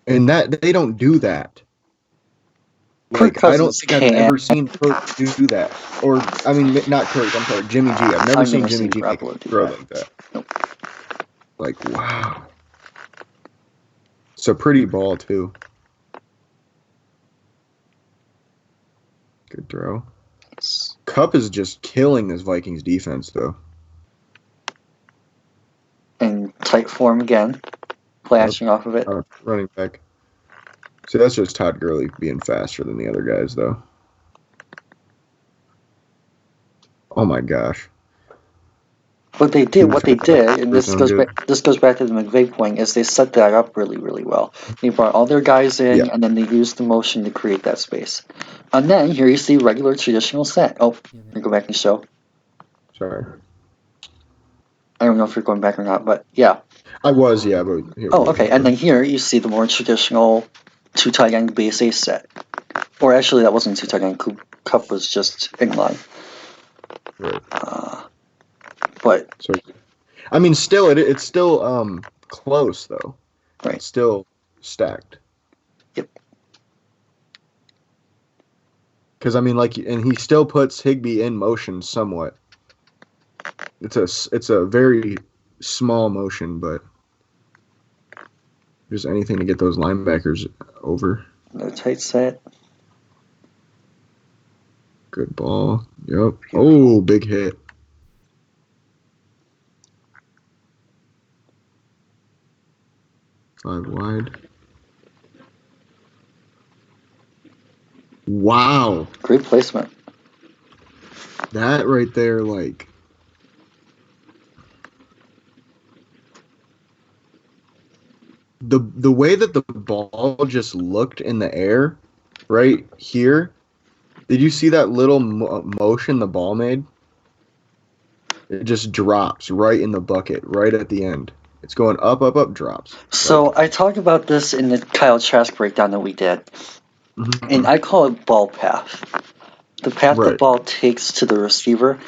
and that they don't do that. Kirk Like I don't Cousins think I've can. ever seen Kirk do that, or I mean not Kirk. I'm sorry, Jimmy G. I've never I've seen never Jimmy seen G make a Garoppolo do throw that. like that. Nope. Like wow, it's a pretty ball too. Good throw. Cup is just killing this Vikings defense though. In tight form again. Flashing off of it. Running back. See, that's just Todd Gurley being faster than the other guys, though. Oh my gosh! What they did, and this goes good. back. This goes back to the McVay point, is they set that up really, really well. They brought all their guys in, Yeah. and then they used the motion to create that space. And then here you see regular traditional set. Oh, let me go back and show. Sorry. I don't know if you're going back or not, but yeah. I was, yeah, but here, Oh, okay. And then here you see the more traditional two tight end base ace set. Or actually, that wasn't two tight end. Cup was just in line. Right. But So, I mean, still, it's still close though. right. It's still stacked. Yep. Because I mean, like, and he still puts Higbee in motion somewhat. It's a very small motion, but there's anything to get those linebackers over. No tight set. Good ball. Yep. Oh, big hit. Five wide. Wow. Great placement. That right there, like. The way that the ball just looked in the air right here, did you see that little motion the ball made? It just drops right in the bucket, right at the end. It's going up, up, up, drops. So I talked about this in the Kyle Trask breakdown that we did, and I call it ball path. The path the Right. ball takes to the receiver.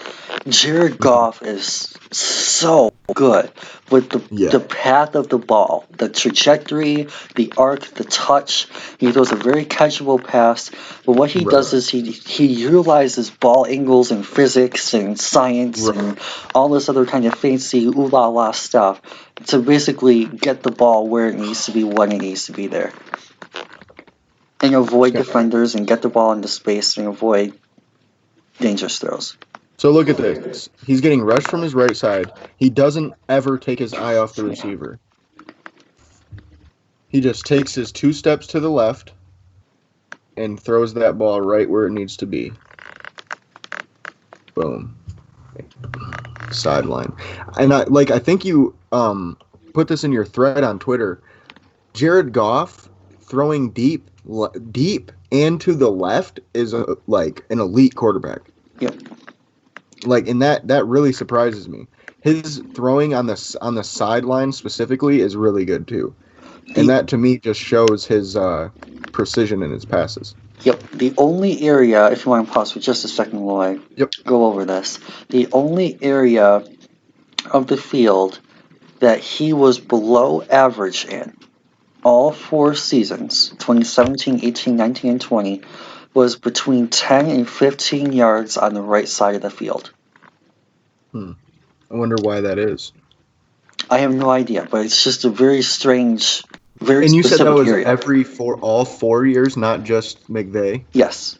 Jared Goff is so good with the path of the ball, the trajectory, the arc, the touch. He throws a very catchable pass, but what he does is he utilizes ball angles and physics and science and all this other kind of fancy ooh la la stuff to basically get the ball where it needs to be when it needs to be there. And avoid defenders and get the ball into space and avoid dangerous throws. So look at this. He's getting rushed from his right side. He doesn't ever take his eye off the receiver. He just takes his 2 steps to the left and throws that ball right where it needs to be. Boom. Sideline. And I think you put this in your thread on Twitter. Jared Goff throwing deep and to the left is like an elite quarterback. Yep. Like, and that really surprises me. His throwing on the sideline specifically is really good too, and that to me just shows his precision in his passes. Yep. The only area, if you want to pause for just a second while I go over this, the only area of the field that he was below average in all 4 seasons, 2017, 18, 19, and 20, was between 10 and 15 yards on the right side of the field. I wonder why that is. I have no idea, but it's just a very strange, very And you said that specific was area. all 4 years, not just McVay? Yes.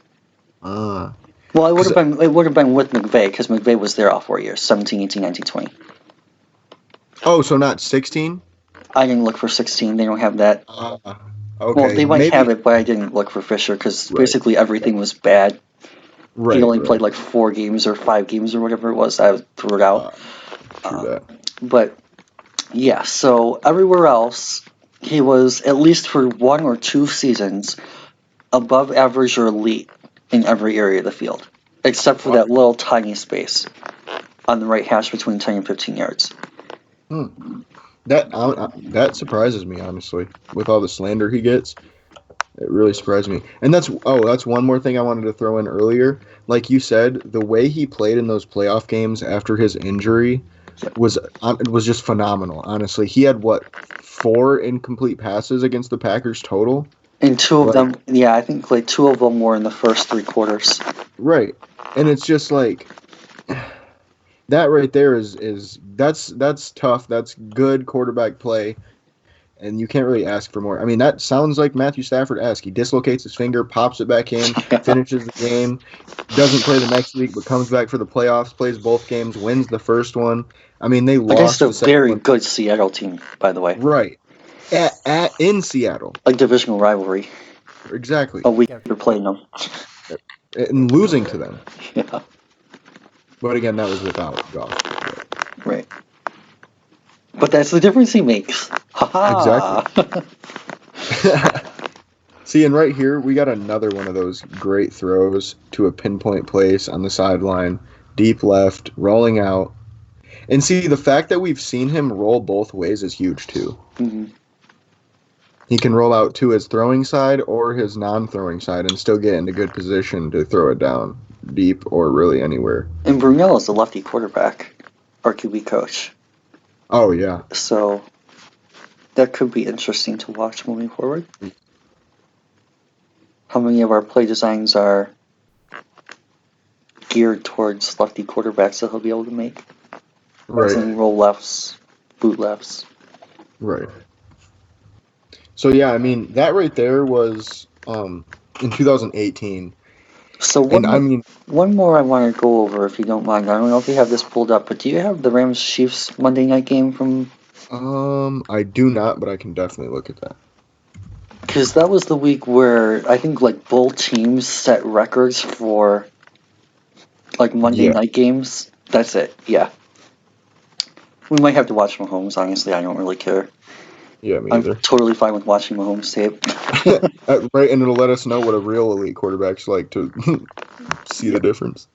Ah. Well, it would have been with McVay because McVay was there all 4 years, 17, 18, 19, 20. Oh, so not 16? I didn't look for 16. They don't have that. Okay. Well, they might have Maybe. it, but I didn't look for Fisher because Right. basically everything was bad. Right. He only played like 4 games or 5 games or whatever it was. I threw it out. True that. But yeah, so everywhere else, he was at least for 1 or 2 seasons above average or elite in every area of the field, except for that little tiny space on the right hash between 10 and 15 yards. That surprises me, honestly. With all the slander he gets, it really surprised me. And that's one more thing I wanted to throw in earlier. Like you said, the way he played in those playoff games after his injury was just phenomenal. Honestly, he had 4 incomplete passes against the Packers total. And 2 of them, I think like 2 of them were in the first 3 quarters. Right, and it's just like that right there that's tough. That's good quarterback play, and you can't really ask for more. I mean, that sounds like Matthew Stafford-esque. He dislocates his finger, pops it back in, finishes the game, doesn't play the next week, but comes back for the playoffs, plays both games, wins the first one. I mean, they lost against the a very second good Seattle team, by the way. Right. In Seattle. A divisional rivalry. Exactly. A week after playing them. And losing to them. Yeah. But again, that was without Goff. Right. But that's the difference he makes. Ha-ha! Exactly. See, and right here, we got another one of those great throws to a pinpoint place on the sideline, deep left, rolling out. And see, the fact that we've seen him roll both ways is huge, too. Mm-hmm. He can roll out to his throwing side or his non-throwing side and still get into good position to throw it down deep or really anywhere. And Brunell is a lefty quarterback, or QB coach. Oh, yeah. So that could be interesting to watch moving forward. How many of our play designs are geared towards lefty quarterbacks that he'll be able to make? Right. Roll lefts, boot lefts. Right. So, yeah, I mean, that right there was in 2018. So one more I want to go over, if you don't mind. I don't know if you have this pulled up, but do you have the Rams-Chiefs Monday night game from... I do not, but I can definitely look at that. Because that was the week where I think like both teams set records for like Monday night games. That's it, yeah. We might have to watch Mahomes, honestly. I don't really care. Yeah, me either. I'm totally fine with watching Mahomes tape. Right, and it'll let us know what a real elite quarterback's like to see the difference.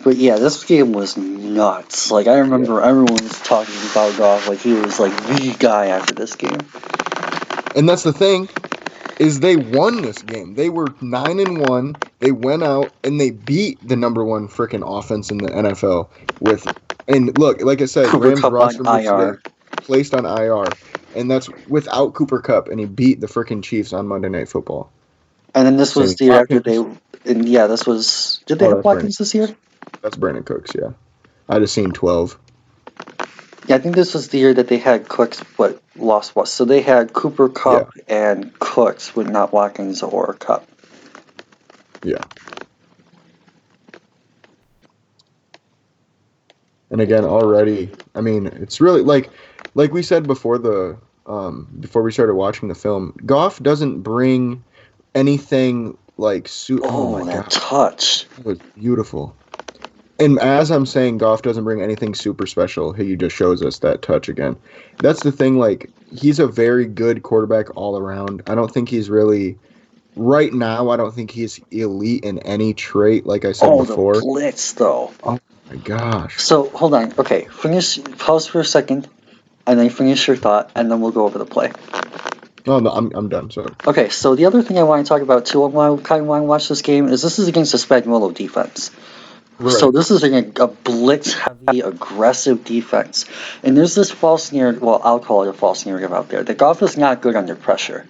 But yeah, this game was nuts. Like, I remember everyone was talking about Goff like he was like the guy after this game. And that's the thing, is they won this game. They were 9-1. They went out and they beat the number 1 freaking offense in the NFL and look, like I said, Cooper Rams Kupp roster on IR. Placed on IR, and that's without Cooper Kupp, and he beat the freaking Chiefs on Monday Night Football. And then this was the year after they, and yeah, this was. Did they have Watkins this year? That's Brandon Cooks, yeah. I just seen 12. Yeah, I think this was the year that they had Cooks, but lost what? So they had Cooper Kupp and Cooks, with not Watkins or Kupp. Yeah. And again, already, I mean, it's really like we said before before we started watching the film, Goff doesn't bring anything like oh my God, touch. It was beautiful. And as I'm saying, Goff doesn't bring anything super special. He just shows us that touch again. That's the thing. Like, he's a very good quarterback all around. I don't think he's really right now. I don't think he's elite in any trait. Like I said before. The blitz though. Oh my gosh. So hold on. Okay, pause for a second, and then finish your thought, and then we'll go over the play. Oh, no, I'm done. So. Okay, so the other thing I want to talk about too, I kind of want to watch this game, is this is against the Spagnuolo defense. So Right. this is a blitz-heavy, aggressive defense. And there's this false narrative, well, I'll call it a false narrative out there, that Goff is not good under pressure.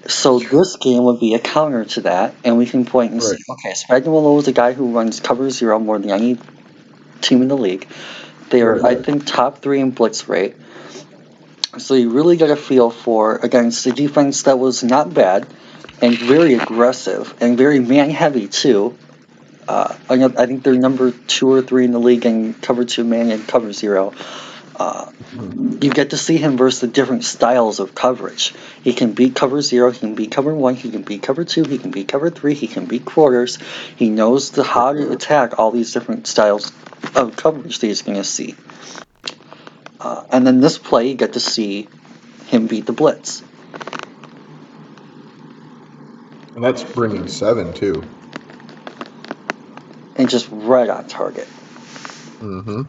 So this game would be a counter to that, and we can point and say, Right. okay, Spagnuolo is a guy who runs cover zero more than any team in the league. They are, Right. I think, top 3 in blitz rate. So you really get a feel for, against a defense that was not bad and very aggressive and very man-heavy too. I think they're number 2 or 3 in the league in cover 2 man and cover 0. You get to see him versus the different styles of coverage. He can beat cover 0, he can beat cover 1, he can beat cover 2, he can beat cover 3, he can beat quarters. He knows how to attack all these different styles of coverage that he's going to see. And then this play, you get to see him beat the blitz. And that's bringing 7 too. And just right on target. Mm-hmm.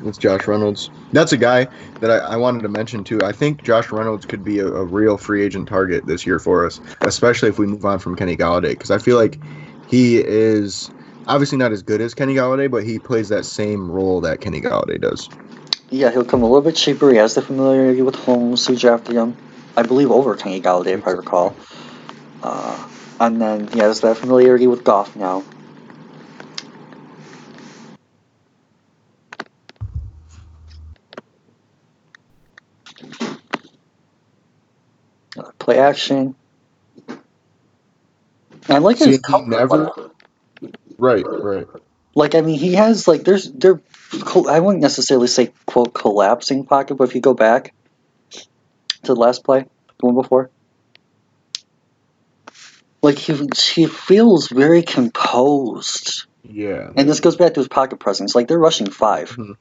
It's Josh Reynolds. That's a guy that I wanted to mention too. I think Josh Reynolds could be a real free agent target this year for us, especially if we move on from Kenny Galladay, because I feel like he is obviously not as good as Kenny Galladay, but he plays that same role that Kenny Galladay does. Yeah, he'll come a little bit cheaper. He has the familiarity with Holmes, who drafted him, I believe, over Kenny Galladay, if I recall. And then he has that familiarity with Goff now. Play action. I like his See, he comfort never. level. Right, right. Like, I mean, he has, like, I wouldn't necessarily say, quote, collapsing pocket, but if you go back to the last play, the one before, like, he feels very composed. Yeah. And this goes back to his pocket presence. Like, they're rushing 5, Mm-hmm.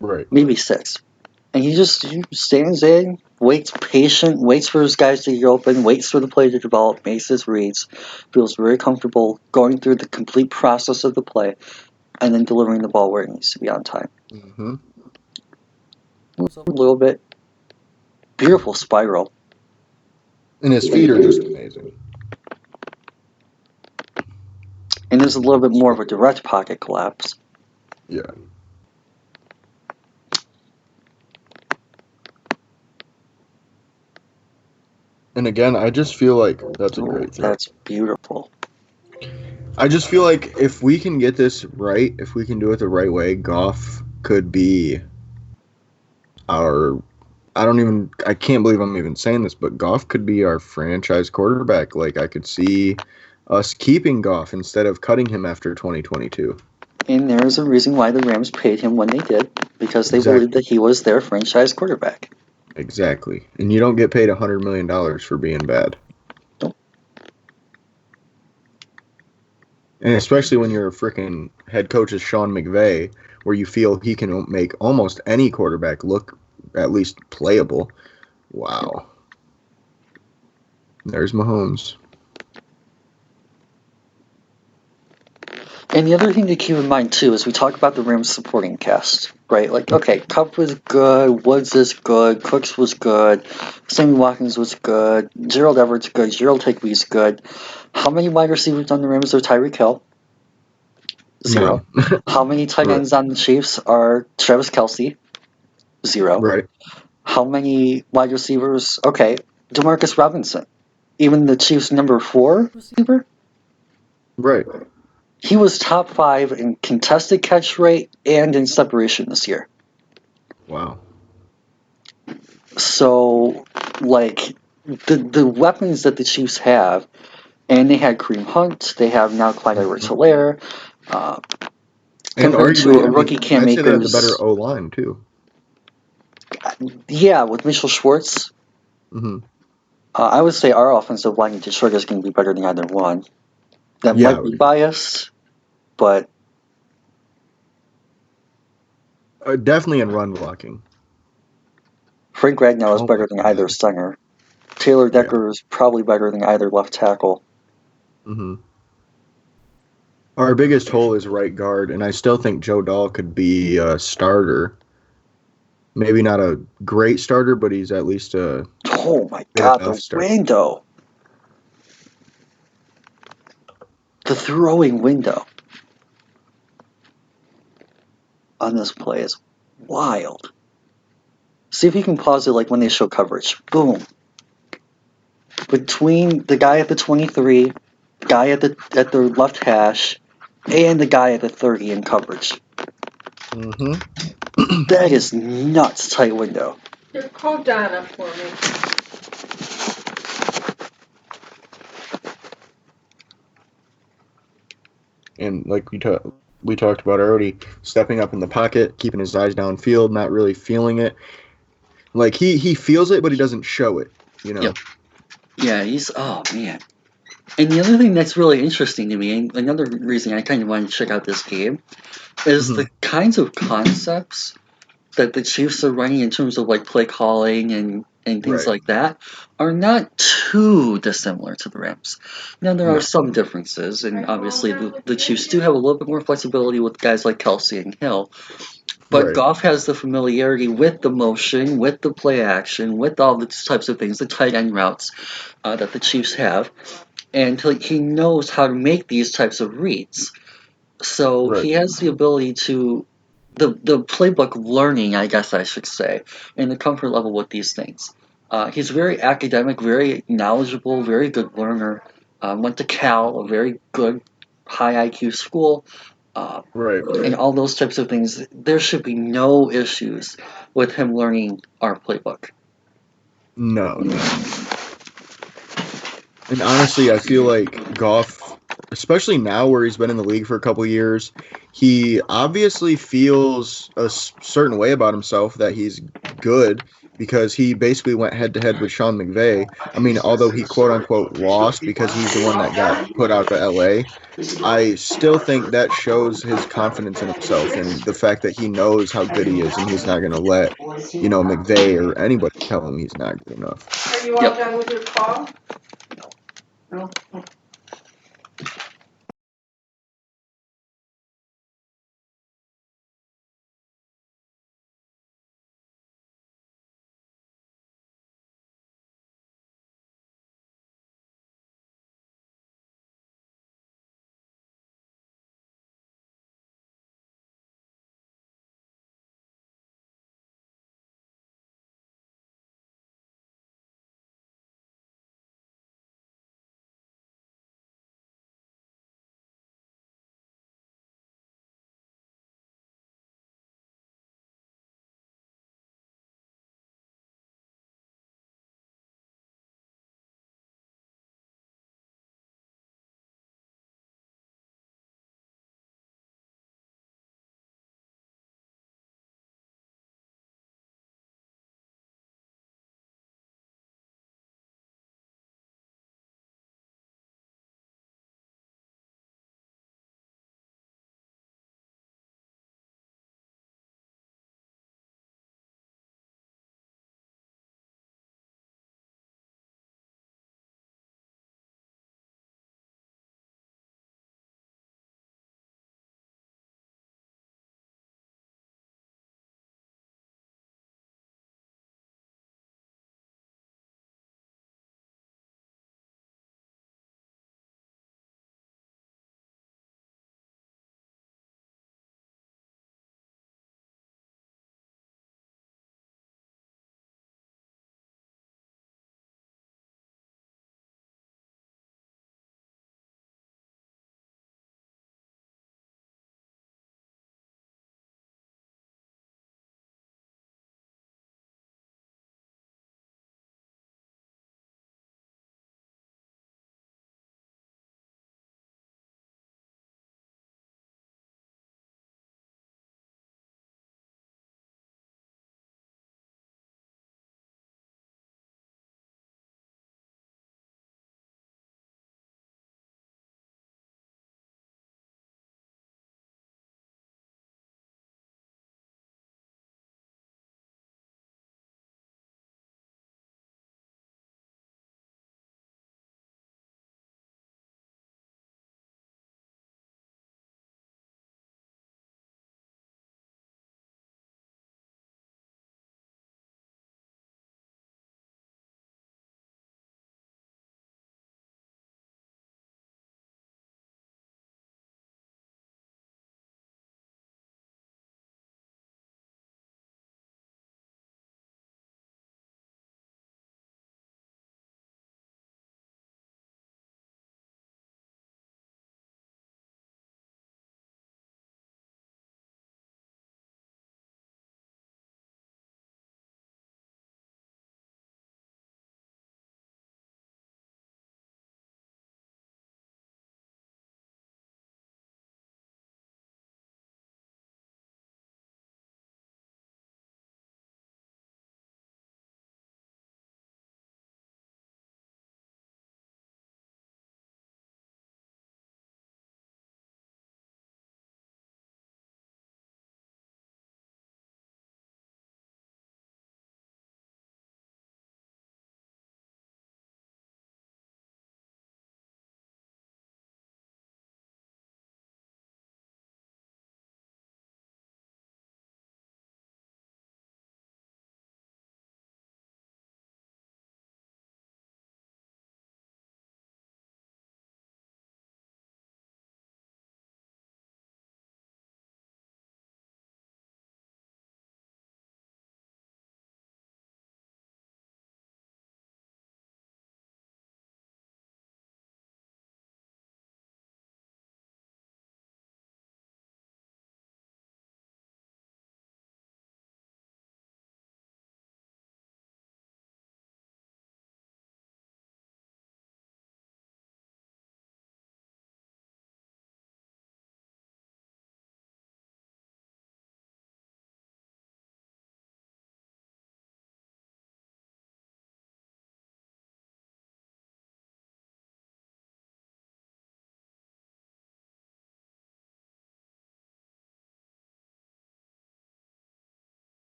Right. maybe 6. And he stands in, waits patient, waits for his guys to get open, waits for the play to develop, makes his reads, feels very comfortable going through the complete process of the play, and then delivering the ball where it needs to be on time. Mm-hmm. Moves up a little bit. Beautiful spiral. And his feet are just amazing. And there's a little bit more of a direct pocket collapse. Yeah. And again, I just feel like that's a great throw. That's beautiful. I just feel like if we can get this right, if we can do it the right way, Goff could be our. I can't believe I'm even saying this, but Goff could be our franchise quarterback. Like, I could see us keeping Goff instead of cutting him after 2022. And there's a reason why the Rams paid him when they did, because they Exactly. believed that he was their franchise quarterback. Exactly. And you don't get paid $100 million for being bad. Nope. And especially when your freaking head coach is Sean McVay, where you feel he can make almost any quarterback look at least playable. Wow. There's Mahomes. And the other thing to keep in mind too is we talk about the Rams supporting cast, right? Like, okay, Cup was good, Woods is good, Cooks was good, Sammy Watkins was good, Gerald Everett's good, Gerald Higbee's good. How many wide receivers on the Rams are Tyreek Hill? 0. None. How many tight Right. ends on the Chiefs are Travis Kelce? 0. Right. How many wide receivers? Okay, Demarcus Robinson, even the Chiefs' number 4 receiver. Right. He was top 5 in contested catch rate and in separation this year. Wow. So, like, the weapons that the Chiefs have, and they had Kareem Hunt, they have now Clyde Edwards-Helaire, And compared to arguably, a rookie Cam I'd say they have the Akers. better O-line, too. Yeah, with Mitchell Schwartz. Mm-hmm. I would say our offensive line in Detroit is going to be better than either one. That might be biased, but definitely in run blocking. Frank Ragnow is better than either center. Taylor Decker is probably better than either left tackle. Mm-hmm. Our biggest hole is right guard, and I still think Joe Dahl could be a starter. Maybe not a great starter, but he's at least a Oh my God, the window. The throwing window. on this play is wild. See if you can pause it like when they show coverage. Boom. Between the guy at the 23, guy at the left hash, and the guy at the 30 in coverage. Mm-hmm. That is nuts tight window. Here, call Donna for me. And like we talked about already, stepping up in the pocket, keeping his eyes downfield, not really feeling it. Like he feels it, but he doesn't show it. You know. Yep. Yeah, he's oh man. And the other thing that's really interesting to me, and another reason I kind of wanted to check out this game, is the kinds of concepts that the Chiefs are running in terms of like play calling and things Right. like that are not too dissimilar to the Rams. Now there are some differences, and obviously the Chiefs do have a little bit more flexibility with guys like Kelsey and Hill. But Right. Goff has the familiarity with the motion, with the play action, with all these types of things, the tight end routes that the Chiefs have, and he knows how to make these types of reads. So Right. he has the ability to the playbook learning, I guess I should say, and the comfort level with these things. He's very academic, very knowledgeable, very good learner. Went to Cal, a very good high IQ school. Right. And all those types of things. There should be no issues with him learning our playbook. No. And honestly, I feel like Goff, especially now where he's been in the league for a couple years, he obviously feels a certain way about himself that he's good because he basically went head to head with Sean McVay. I mean, although he quote unquote lost because he's the one that got put out of LA, I still think that shows his confidence in himself and the fact that he knows how good he is and he's not going to let, McVay or anybody tell him he's not good enough. Are you all done with your call? No.